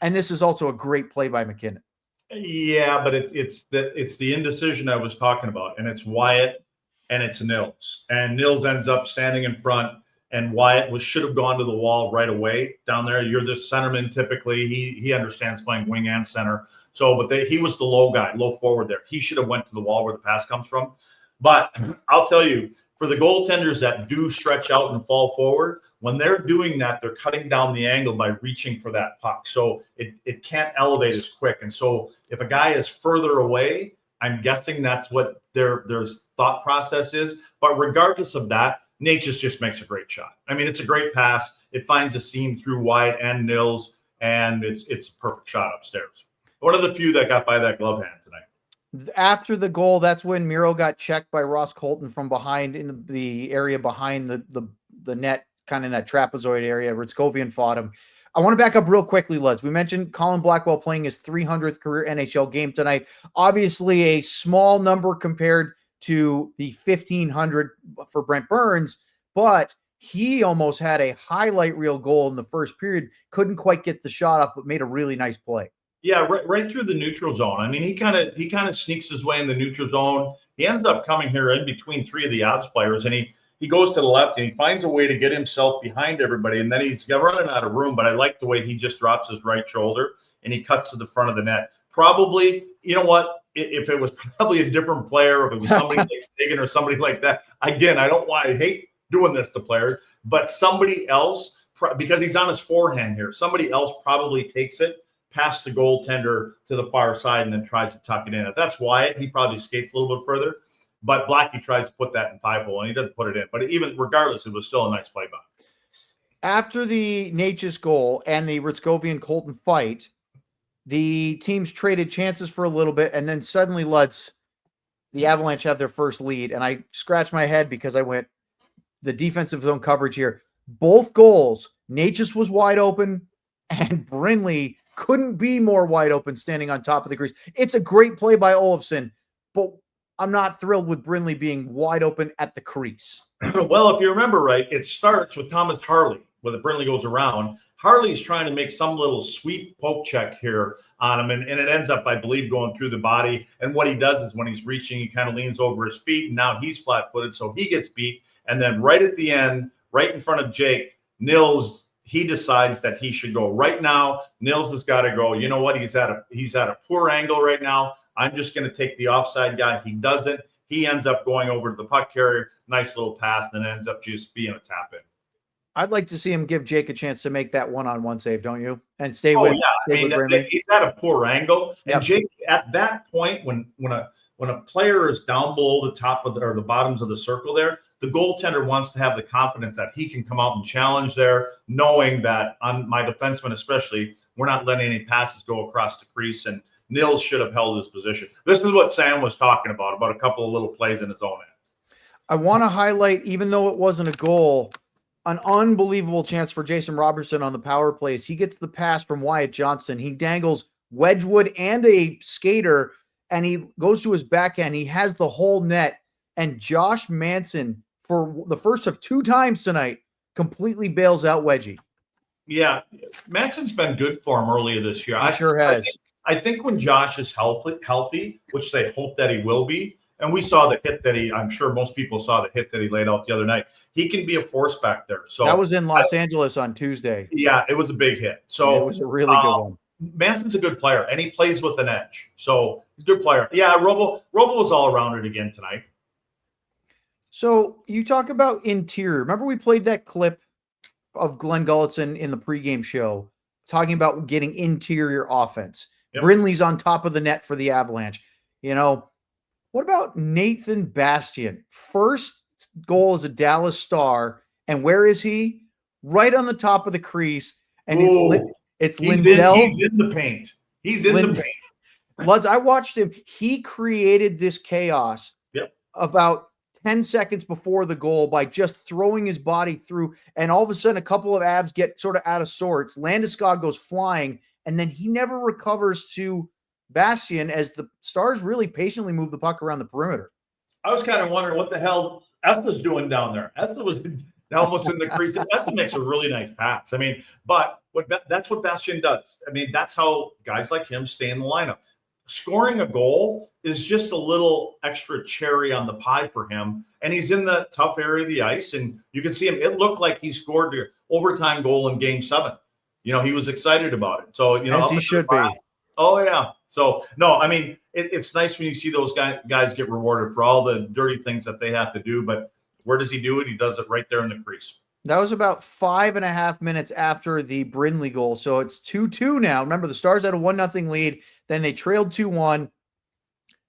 And this is also a great play by MacKinnon. Yeah, but it's the indecision I was talking about, and it's Wyatt and it's Nils. And Nils ends up standing in front, and Wyatt should have gone to the wall right away down there. You're the centerman typically. He understands playing wing and center. So, but he was the low guy, low forward there. He should have went to the wall where the pass comes from. But I'll tell you, for the goaltenders that do stretch out and fall forward, when they're doing that, they're cutting down the angle by reaching for that puck. So it can't elevate as quick. And so if a guy is further away, I'm guessing that's what their thought process is. But regardless of that, Necas just makes a great shot. I mean, it's a great pass. It finds a seam through Wyatt and Dlls, and it's a perfect shot upstairs. One of the few that got by that glove hand tonight. After the goal, that's when Miro got checked by Ross Colton from behind in the area behind the net, kind of in that trapezoid area. Ritzkovian fought him. I want to back up real quickly, Lutz. We mentioned Colin Blackwell playing his 300th career NHL game tonight. Obviously a small number compared to the 1,500 for Brent Burns, but he almost had a highlight reel goal in the first period. Couldn't quite get the shot off, but made a really nice play. Yeah, right through the neutral zone. I mean, he kind of sneaks his way in the neutral zone. He ends up coming here in between three of the Avs players, and he goes to the left and he finds a way to get himself behind everybody, and then he's running out of room. But I like the way he just drops his right shoulder and he cuts to the front of the net. Probably, you know what? If it was probably a different player, if it was somebody like Sagan or somebody like that, again, I hate doing this to players, but somebody else, because he's on his forehand here, somebody else probably takes it past the goaltender to the far side and then tries to tuck it in. If that's Wyatt, he probably skates a little bit further. But Blackie tries to put that in 5-hole, and he doesn't put it in. But even regardless, it was still a nice play by. After the Necas goal and the Ritzkovian-Colton fight, the teams traded chances for a little bit, and then suddenly, Lutz, the Avalanche have their first lead. And I scratched my head because I went, the defensive zone coverage here. Both goals, Necas was wide open, and Brindley couldn't be more wide open standing on top of the crease. It's a great play by Olofsson, but I'm not thrilled with Brindley being wide open at the crease. Well, if you remember right, it starts with Thomas Harley, where the Brindley goes around. Harley's trying to make some little sweet poke check here on him, and it ends up, I believe, going through the body. And what he does is when he's reaching, he kind of leans over his feet, and now he's flat-footed, so he gets beat. And then right at the end, right in front of Jake, Nils, he decides that he should go. Right now, Nils has got to go. You know what? He's at a poor angle right now. I'm just going to take the offside guy. He doesn't. He ends up going over to the puck carrier. Nice little pass, and then ends up just being a tap-in. I'd like to see him give Jake a chance to make that one-on-one save, don't you? And stay with. Yeah. Stay with he's at a poor angle, and yep. Jake at that point, when a player is down below the top of the bottoms of the circle there, the goaltender wants to have the confidence that he can come out and challenge there, knowing that on my defenseman especially, we're not letting any passes go across the crease, and Nils should have held his position. This is what Sam was talking about a couple of little plays in his own end. I want to highlight, even though it wasn't a goal, an unbelievable chance for Jason Robertson on the power plays. He gets the pass from Wyatt Johnston. He dangles Wedgwood and a skater, and he goes to his backhand. He has the whole net, and Josh Manson, for the first of 2 times tonight, completely bails out Wedgie. Yeah, Manson's been good for him earlier this year. He sure has. I think when Josh is healthy, which they hope that he will be, and we saw the hit that I'm sure most people saw the hit that he laid out the other night. He can be a force back there. So that was in Los Angeles on Tuesday. Yeah, it was a big hit. So it was a really good one. Manson's a good player, and he plays with an edge. So he's a good player. Yeah, Robo was all around it again tonight. So you talk about interior. Remember we played that clip of Glenn Gulletson in the pregame show talking about getting interior offense. Yep. Brindley's on top of the net for the Avalanche. You know, what about Nathan Bastian? First goal as a Dallas Star, and where is he? Right on the top of the crease, and it's Lindell. He's in the paint. He's in the paint. Lutz, I watched him. He created this chaos about 10 seconds before the goal by just throwing his body through, and all of a sudden a couple of Avs get sort of out of sorts. Landeskog goes flying, and then he never recovers to Bastian as the Stars really patiently move the puck around the perimeter. I was kind of wondering what the hell Esta's doing down there. Esta was almost in the crease. Esta makes a really nice pass. I mean, but that's what Bastian does. I mean, that's how guys like him stay in the lineup. Scoring a goal is just a little extra cherry on the pie for him. And he's in the tough area of the ice, and you can see him. It looked like he scored the overtime goal in Game 7. You know, he was excited about it. So, you know, as he should be. Oh, yeah. So, no, I mean, it's nice when you see those guys get rewarded for all the dirty things that they have to do. But where does he do it? He does it right there in the crease. That was about 5.5 minutes after the Brindley goal. So it's 2-2 now. Remember, the Stars had a 1-0 lead. Then they trailed 2-1.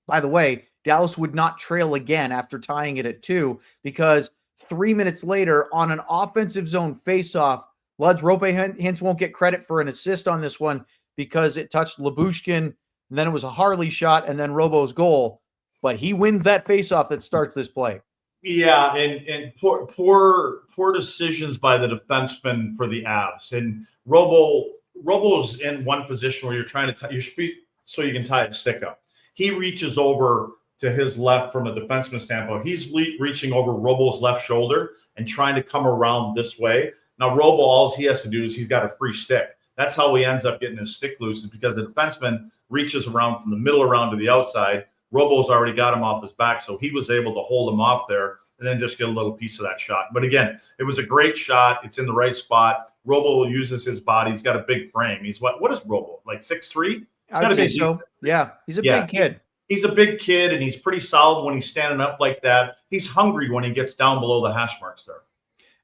By the way, Dallas would not trail again after tying it at 2 because 3 minutes later on an offensive zone faceoff, Luds Roope Hintz won't get credit for an assist on this one because it touched Lyubushkin, and then it was a Harley shot, and then Robo's goal. But he wins that faceoff that starts this play. Yeah, and poor decisions by the defenseman for the Avs. And Robo's in one position where you're trying to so you can tie a stick up. He reaches over to his left from a defenseman standpoint. He's reaching over Robo's left shoulder and trying to come around this way. Now, Robo, all he has to do is he's got a free stick. That's how he ends up getting his stick loose, is because the defenseman reaches around from the middle around to the outside. Robo's already got him off his back, so he was able to hold him off there and then just get a little piece of that shot. But again, it was a great shot. It's in the right spot. Robo uses his body. He's got a big frame. He's what is Robo, like 6'3"? I would say so. Yeah, he's a big kid. He's a big kid, and he's pretty solid when he's standing up like that. He's hungry when he gets down below the hash marks there.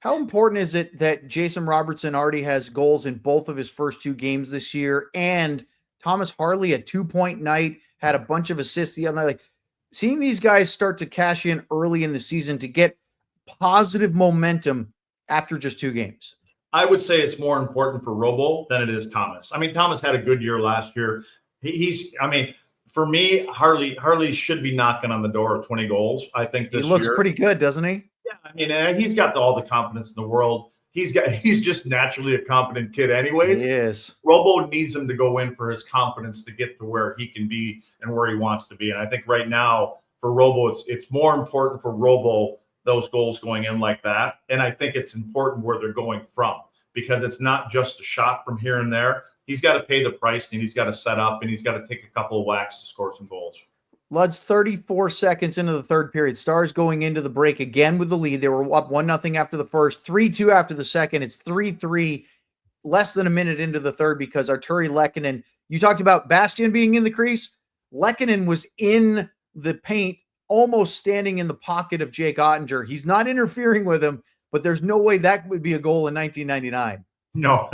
How important is it that Jason Robertson already has goals in both of his first 2 games this year, and Thomas Harley, a 2-point night, had a bunch of assists the other night? Like, seeing these guys start to cash in early in the season to get positive momentum after just 2 games. I would say it's more important for Robo than it is Thomas. I mean, Thomas had a good year last year. For me, Harley should be knocking on the door of 20 goals. I think this year. He looks pretty good, doesn't he? Yeah, I mean, he's got all the confidence in the world. He's just naturally a confident kid anyways. Yes. Robo needs him to go in for his confidence to get to where he can be and where he wants to be. And I think right now for Robo, it's more important for Robo, those goals going in like that. And I think it's important where they're going from, because it's not just a shot from here and there. He's got to pay the price, and he's got to set up, and he's got to take a couple of whacks to score some goals. Luds, 34 seconds into the third period. Stars going into the break again with the lead. They were up 1-0 after the first, 3-2 after the second. It's 3-3 less than a minute into the third because Arturi Lehkonen, you talked about Bastian being in the crease. Lehkonen was in the paint, almost standing in the pocket of Jake Oettinger. He's not interfering with him, but there's no way that would be a goal in 1999. No.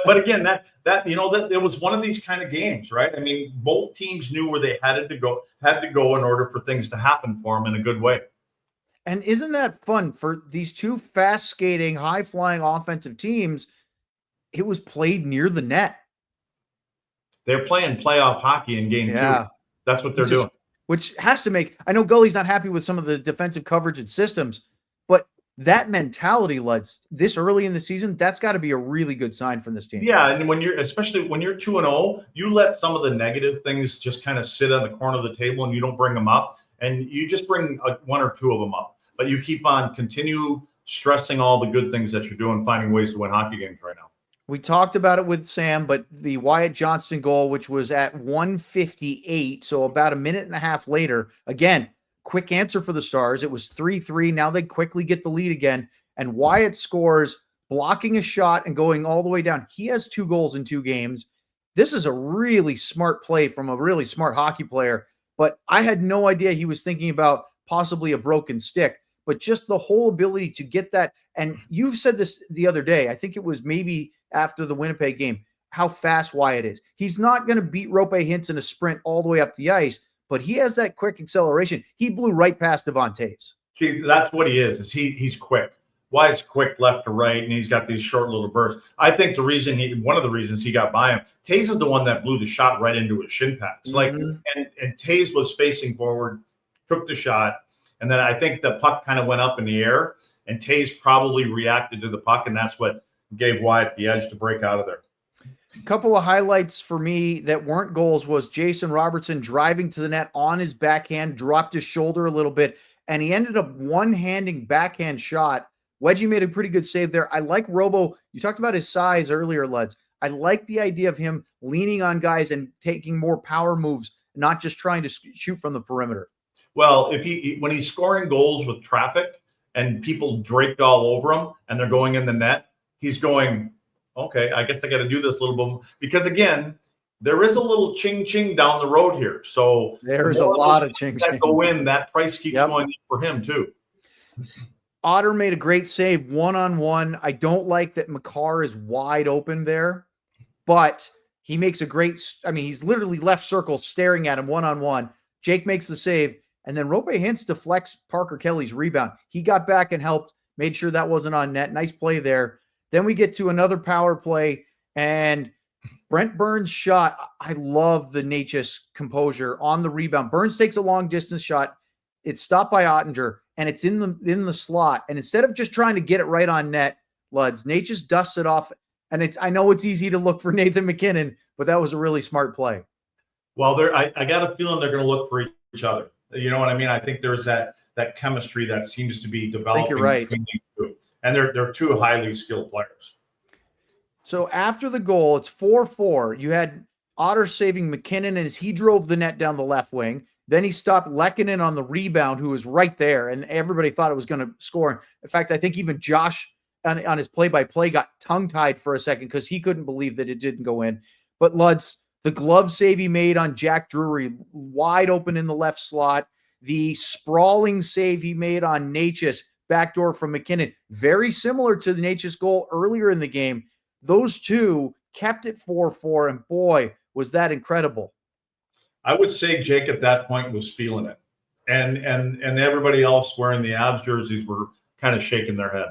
But again, that it was one of these kind of games, right? I mean, both teams knew where they had to go in order for things to happen for them in a good way. And isn't that fun for these two fast skating, high flying offensive teams? It was played near the net. They're playing playoff hockey in game 2. That's what they're doing. Which has to make, I know Gully's not happy with some of the defensive coverage and systems, but that mentality, Luds, this early in the season, that's got to be a really good sign from this team. Yeah, and especially when you're 2-0, you let some of the negative things just kind of sit on the corner of the table and you don't bring them up, and you just bring 1 or 2 of them up. But you keep on continue stressing all the good things that you're doing, finding ways to win hockey games right now. We talked about it with Sam, but the Wyatt Johnston goal, which was at 1:58, so about a minute and a half later, again, quick answer for the Stars. It was 3-3. Now they quickly get the lead again. And Wyatt scores, blocking a shot and going all the way down. He has 2 goals in 2 games. This is a really smart play from a really smart hockey player. But I had no idea he was thinking about possibly a broken stick. But just the whole ability to get that. And you've said this the other day. I think it was maybe after the Winnipeg game, how fast Wyatt is. He's not going to beat Roope Hintz in a sprint all the way up the ice, but he has that quick acceleration. He blew right past Devon Toews. See, that's what he is he's quick. Wyatt's quick left to right, and he's got these short little bursts. I think one of the reasons he got by him, Toews is the one that blew the shot right into his shin pads. And Toews was facing forward, took the shot, and then I think the puck kind of went up in the air, and Toews probably reacted to the puck, and that's what gave Wyatt the edge to break out of there. A couple of highlights for me that weren't goals was Jason Robertson driving to the net on his backhand, dropped his shoulder a little bit, and he ended up one-handing backhand shot. Wedgie made a pretty good save there. I like Robo. You talked about his size earlier, Luds. I like the idea of him leaning on guys and taking more power moves, not just trying to shoot from the perimeter. Well, when he's scoring goals with traffic and people draped all over him and they're going in the net, he's going, okay, I guess I got to do this a little bit, because again, there is a little ching down the road here. So there's a lot of ching that go in. That price keeps going for him too. Otter made a great save one-on-one. I don't like that McCarr is wide open there, but he makes a great, he's literally left circle staring at him one-on-one. Jake makes the save, and then Rope Hintz deflects Parker Kelly's rebound. He got back and helped, made sure that wasn't on net. Nice play there. Then we get to another power play, and Brent Burns' shot. I love the Necas composure on the rebound. Burns takes a long distance shot. It's stopped by Oettinger, and it's in the slot. And instead of just trying to get it right on net, Luds, Necas dusts it off. And I know it's easy to look for Nathan MacKinnon, but that was a really smart play. Well, I got a feeling they're going to look for each other. You know what I mean? I think there's that chemistry that seems to be developing. I think you're right. Between these two. And they're two highly skilled players. So after the goal, it's 4-4. You had Otter saving MacKinnon as he drove the net down the left wing. Then he stopped Lehkonen on the rebound, who was right there, and everybody thought it was going to score. In fact, I think even Josh on his play-by-play got tongue-tied for a second because he couldn't believe that it didn't go in. But Lutz, the glove save he made on Jack Drury, wide open in the left slot. The sprawling save he made on Necas, backdoor from MacKinnon, very similar to the Necas goal earlier in the game. Those two kept it 4-4, and boy, was that incredible. I would say Jake at that point was feeling it. And everybody else wearing the Avs jerseys were kind of shaking their head.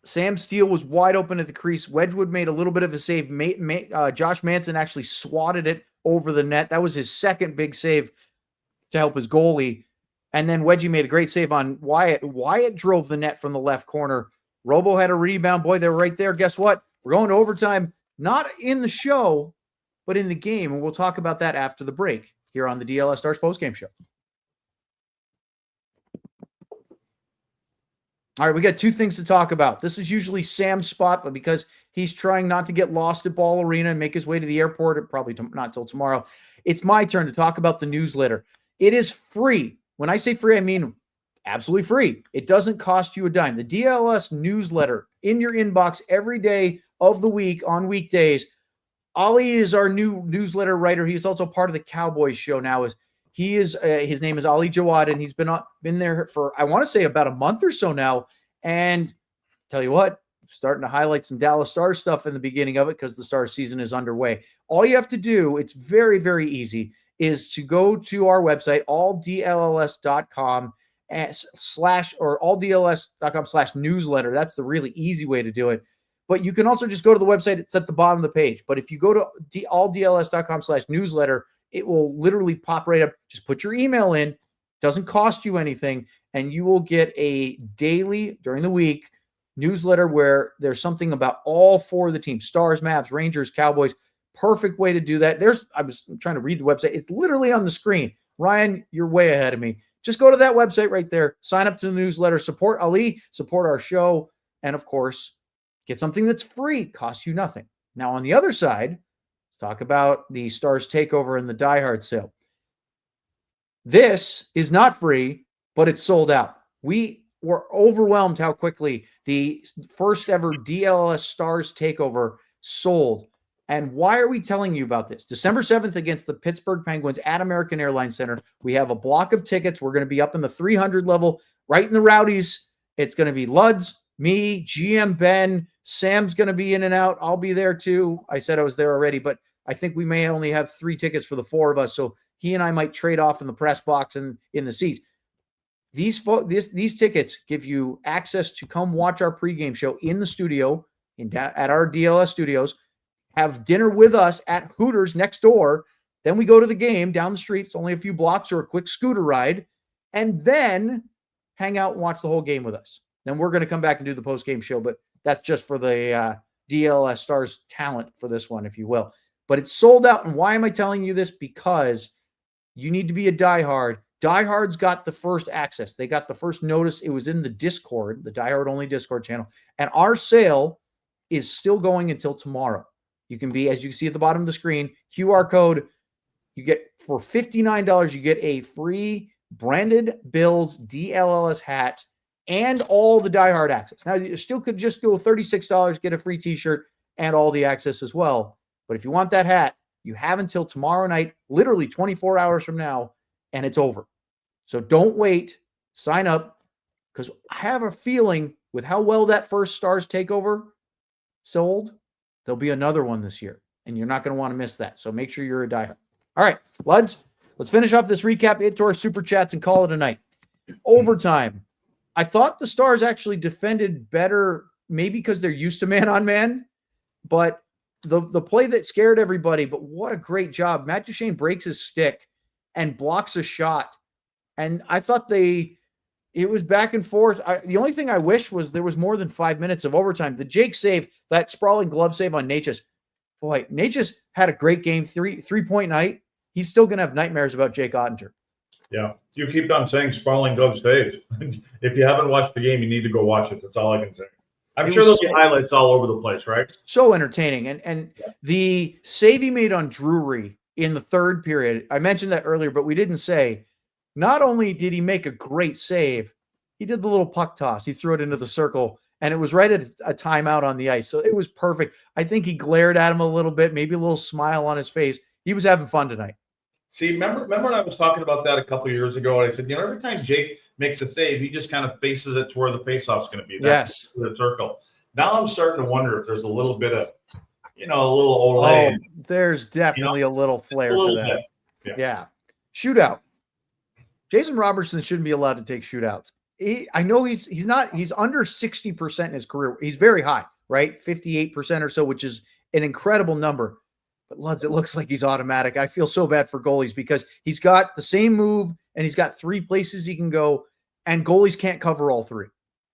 Sam Steele was wide open at the crease. Wedgwood made a little bit of a save. Josh Manson actually swatted it over the net. That was his second big save to help his goalie. And then Wedgie made a great save on Wyatt. Wyatt drove the net from the left corner. Robo had a rebound. Boy, they were right there. Guess what? We're going to overtime. Not in the show, but in the game. And we'll talk about that after the break here on the DLS Stars postgame show. All right, we got two things to talk about. This is usually Sam's spot, but because he's trying not to get lost at Ball Arena and make his way to the airport, probably not till tomorrow, it's my turn to talk about the newsletter. It is free. When I say free, I mean absolutely free. It doesn't cost you a dime. The DLS newsletter in your inbox every day of the week on weekdays. Ali is our new newsletter writer. He's also part of the Cowboys show now. His name is Ali Jawad, and he's been there for, I want to say, about a month or so now. And tell you what, starting to highlight some Dallas Stars stuff in the beginning of it because the Stars season is underway. All you have to do, it's very, very easy, is to go to our website, alldls.com / or alldls.com/newsletter. That's the really easy way to do it. But you can also just go to the website. It's at the bottom of the page. But if you go to alldls.com/newsletter, it will literally pop right up. Just put your email in. Doesn't cost you anything. And you will get a daily, during the week, newsletter where there's something about all four of the teams. Stars, Mavs, Rangers, Cowboys. Perfect way to do that. I was trying to read the website. It's literally on the screen. Ryan, you're way ahead of me. Just go to that website right there. Sign up to the newsletter. Support Ali. Support our show. And, of course, get something that's free. Costs you nothing. Now, on the other side, let's talk about the Stars takeover and the Diehard sale. This is not free, but it's sold out. We were overwhelmed how quickly the first ever DLS Stars takeover sold. And why are we telling you about this? December 7th against the Pittsburgh Penguins at American Airlines Center. We have a block of tickets. We're going to be up in the 300 level, right in the Rowdies. It's going to be Luds, me, GM Ben. Sam's going to be in and out. I'll be there too. I said I was there already, but I think we may only have 3 tickets for the 4 of us. So he and I might trade off in the press box and in the seats. These tickets give you access to come watch our pregame show in the studio at our DLS studios, have dinner with us at Hooters next door. Then we go to the game down the street. It's only a few blocks or a quick scooter ride, and then hang out and watch the whole game with us. Then we're going to come back and do the post-game show, but that's just for the DLS Stars talent for this one, if you will. But it's sold out. And why am I telling you this? Because you need to be a diehard. Diehard's got the first access. They got the first notice. It was in the Discord, the Diehard only Discord channel. And our sale is still going until tomorrow. You can be, as you see at the bottom of the screen, QR code. You get, for $59, you get a free branded Bills DLLS hat and all the Diehard access. Now, you still could just go $36, get a free t-shirt and all the access as well. But if you want that hat, You have until tomorrow night, literally 24 hours from now, and it's over. So don't wait. Sign up, because I have a feeling with how well that first Stars takeover sold, there'll be another one this year, and you're not going to want to miss that. So make sure you're a diehard. All right, Luds, let's finish off this recap into our super chats and call it a night. Overtime. I thought the Stars actually defended better, maybe because they're used to man-on-man, but the play that scared everybody, but what a great job. Matt Duchene breaks his stick and blocks a shot. And I thought it was back and forth. The only thing I wish was there was more than 5 minutes of overtime. The Jake save, that sprawling glove save on Necas. Boy, Necas had a great game, three-point night. He's still going to have nightmares about Jake Oettinger. Yeah, you keep on saying sprawling glove saves. If you haven't watched the game, you need to go watch it. That's all I can say. I'm sure there'll be highlights all over the place, right? So entertaining. And the save he made on Drury in the third period, I mentioned that earlier, but we didn't say, not only did he make a great save, he did the little puck toss. He threw it into the circle, and it was right at a timeout on the ice. So it was perfect. I think he glared at him a little bit, maybe a little smile on his face. He was having fun tonight. See, remember when I was talking about that a couple of years ago, and I said, every time Jake makes a save, he just kind of faces it to where the faceoff's going to be. That's the circle. Now I'm starting to wonder if there's a little bit of, a little Olay. Oh, there's definitely a little flair to that. Yeah. Shootout. Jason Robertson shouldn't be allowed to take shootouts. I know he's under 60% in his career. He's very high, right? 58% or so, which is an incredible number. But Luds, it looks like he's automatic. I feel so bad for goalies because he's got the same move and he's got 3 places he can go, and goalies can't cover all 3.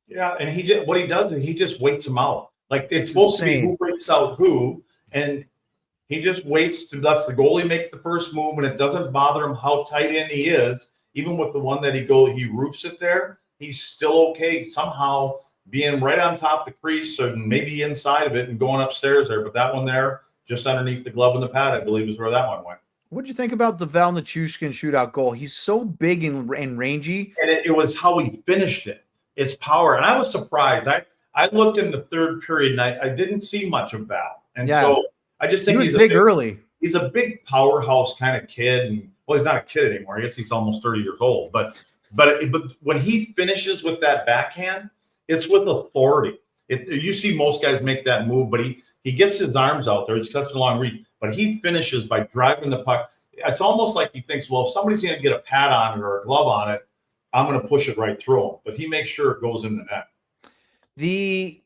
Yeah, and what he does is he just waits them out. Like it's supposed to be who waits out who, and he just waits to let the goalie make the first move, and it doesn't bother him how tight in he is. Even with the one that he roofs it there, he's still okay somehow being right on top of the crease and maybe inside of it and going upstairs there. But that one there, just underneath the glove and the pad, I believe is where that one went. What'd you think about the Val Nichushkin shootout goal? He's so big and rangy. And it was how he finished it. It's power. And I was surprised. I looked in the third period and I didn't see much of Val. And so I just think he's big early. He's a big powerhouse kind of kid. And well, he's not a kid anymore. I guess he's almost 30 years old. But when he finishes with that backhand, it's with authority. You see most guys make that move, but he gets his arms out there. He's such a long reach, but he finishes by driving the puck. It's almost like he thinks, well, if somebody's going to get a pad on it or a glove on it, I'm going to push it right through him. But he makes sure it goes in the net. The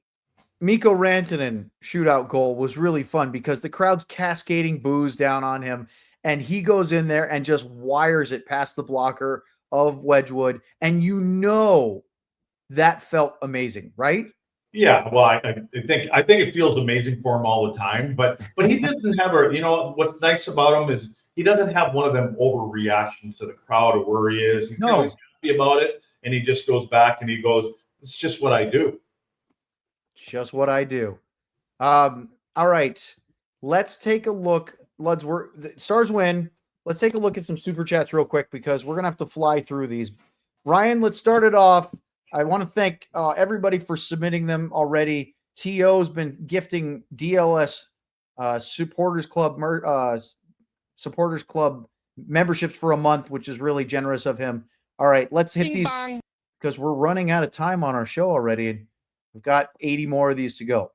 Mikko Rantanen shootout goal was really fun because the crowd's cascading boos down on him, and he goes in there and just wires it past the blocker of Wedgwood, and that felt amazing, right? Yeah, well, I think it feels amazing for him all the time, but he doesn't have what's nice about him is he doesn't have one of them overreactions to the crowd or where he is. He's always happy about it, and he just goes back and he goes, "It's just what I do." Just what I do. All right, let's take a look. The Stars win. Let's take a look at some super chats real quick because we're gonna have to fly through these. Ryan, let's start it off. I want to thank everybody for submitting them already. T.O.'s been gifting DLS supporters club memberships for a month, which is really generous of him. All right, let's hit these because we're running out of time on our show already. We've got 80 more of these to go.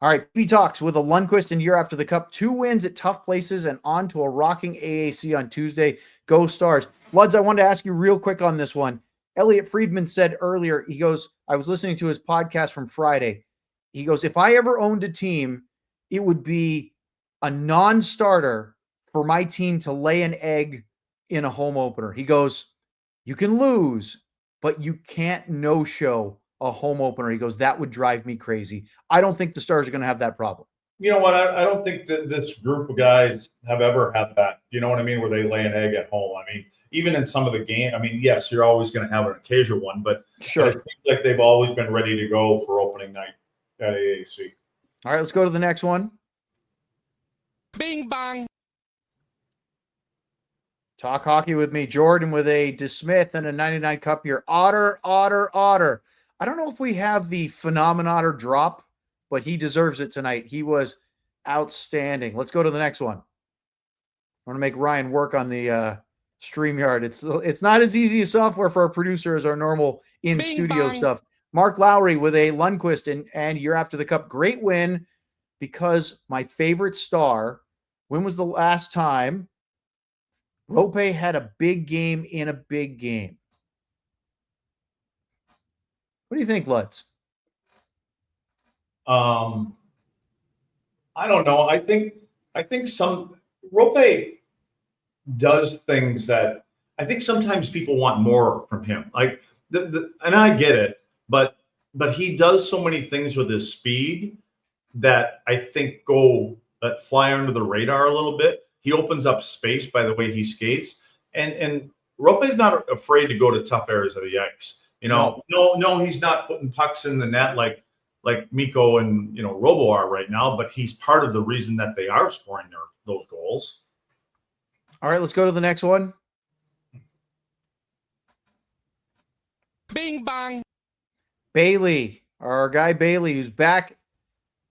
All right, B Talks with a Lundqvist and year after the cup. 2 wins at tough places and on to a rocking AAC on Tuesday. Go Stars. Luds, I wanted to ask you real quick on this one. Elliot Friedman said earlier, he goes, I was listening to his podcast from Friday. He goes, if I ever owned a team, it would be a non-starter for my team to lay an egg in a home opener. He goes, you can lose, but you can't no-show a home opener. He goes, that would drive me crazy. I don't think the Stars are going to have that problem. You know what? I don't think that this group of guys have ever had that. You know what I mean? Where they lay an egg at home. I mean, even in some of the game, I mean, yes, you're always going to have an occasional one, but sure. It seems like they've always been ready to go for opening night at AAC. All right, let's go to the next one. Bing bong. Talk hockey with me, Jordan, with a DeSmith and a 99 cup here. Otter. I don't know if we have the Phenomenon Otter drop, but he deserves it tonight. He was Outstanding. Let's go to the next one. I want to make Ryan work on the StreamYard. It's not as easy a software for our producer as our normal in-studio stuff. Mark Lowry with a Lundqvist and Year After the Cup. Great win because my favorite star, when was the last time Rope had a big game in a big game? What do you think, Lutz? I don't know. I think some Rope does things that I think sometimes people want more from him. Like and I get it, but he does so many things with his speed that I think that fly under the radar a little bit. He opens up space by the way he skates, and Rope is not afraid to go to tough areas of the ice. No, he's not putting pucks in the net like Mikko and Robo are right now, but he's part of the reason that they are scoring those goals. All right, let's go to the next one. Bing bang. Bailey, our guy Bailey, who's back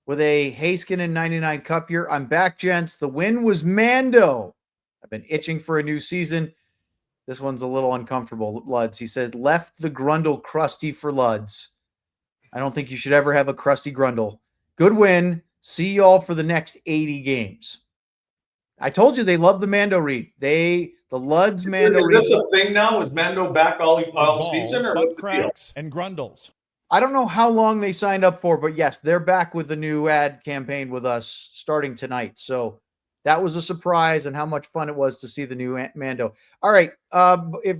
with a Heiskanen 99 Cup year. I'm back, gents. The win was Mando. I've been itching for a new season. This one's a little uncomfortable, Luds. He said, left the Grundle crusty for Luds. I don't think you should ever have a crusty Grundle. Good win. See y'all for the next 80 games. I told you they love the Mando read. The Luds Mando read. Is this a thing now? Is Mando back all season, or what's the deal? And Grundles. I don't know how long they signed up for, but yes, they're back with the new ad campaign with us starting tonight. So that was a surprise, and how much fun it was to see the new Mando. All right,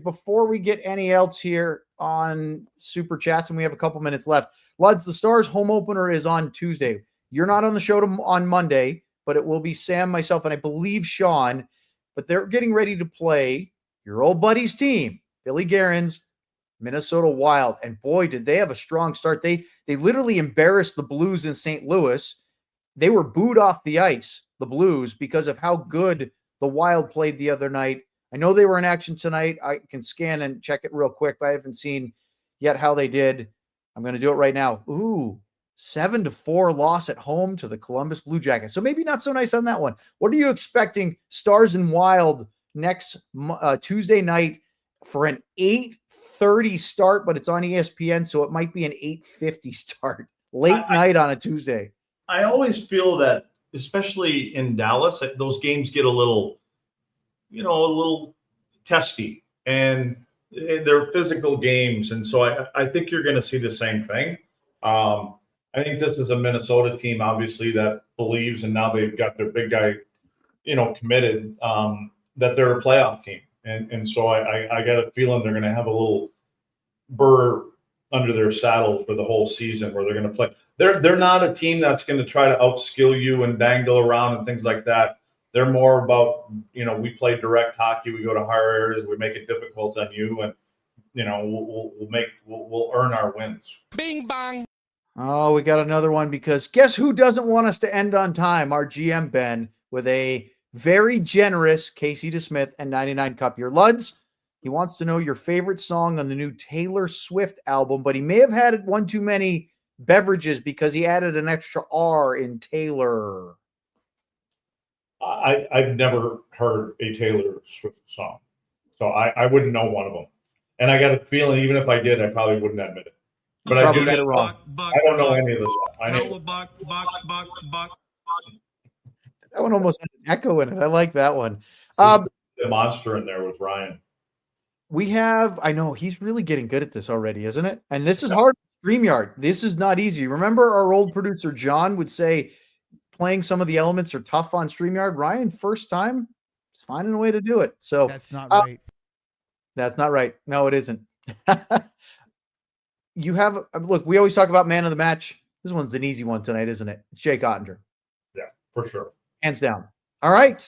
before we get any else here on Super Chats, and we have a couple minutes left, Luds, the Stars home opener is on Tuesday. You're not on the show on Monday, but it will be Sam, myself, and I believe Sean. But they're getting ready to play your old buddy's team, Billy Guerin's Minnesota Wild. And boy, did they have a strong start. They literally embarrassed the Blues in St. Louis. They were booed off the ice, the Blues, because of how good the Wild played the other night. I know they were in action tonight. I can scan and check it real quick, but I haven't seen yet how they did. I'm going to do it right now. Ooh, 7-4 loss at home to the Columbus Blue Jackets. So maybe not so nice on that one. What are you expecting, Stars and Wild, next Tuesday night for an 8:30 start, but it's on ESPN, so it might be an 8:50 start. Late night on a Tuesday. I always feel that, especially in Dallas, those games get a little testy, and they're physical games. And so I think you're going to see the same thing. I think this is a Minnesota team, obviously, that believes, and now they've got their big guy, committed, that they're a playoff team. And so I got a feeling they're going to have a little burr under their saddle for the whole season where they're going to play. They're not a team that's going to try to outskill you and dangle around and things like that. They're more about, we play direct hockey. We go to hard areas. We make it difficult on you, and we'll earn our wins. Bing bang. Oh, we got another one, because guess who doesn't want us to end on time? Our GM, Ben, with a very generous Casey DeSmith and 99 Cup year. Luds, he wants to know your favorite song on the new Taylor Swift album, but he may have had one too many beverages because he added an extra R in Taylor. I've never heard a Taylor Swift song, so I wouldn't know one of them. And I got a feeling, even if I did, I probably wouldn't admit it. But I do get it wrong. I don't know any of this. That one almost had an echo in it. I like that one. The monster in there with Ryan. I know he's really getting good at this already, isn't it? And this is hard. StreamYard. This is not easy. Remember our old producer, John, would say playing some of the elements are tough on StreamYard. Ryan, first time, is finding a way to do it. So that's not right. That's not right. No, it isn't. Look, we always talk about man of the match. This one's an easy one tonight, isn't it? It's Jake Oettinger. Yeah, for sure. Hands down. All right.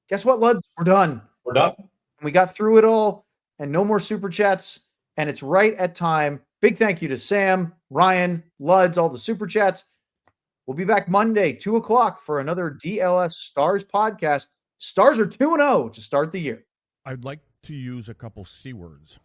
Guess what, Luds? We're done. We're done. We got through it all, and no more Super Chats, and it's right at time. Big thank you to Sam, Ryan, Luds, all the Super Chats. We'll be back Monday, 2 o'clock, for another DLS Stars podcast. Stars are 2-0 to start the year. I'd like to use a couple C words.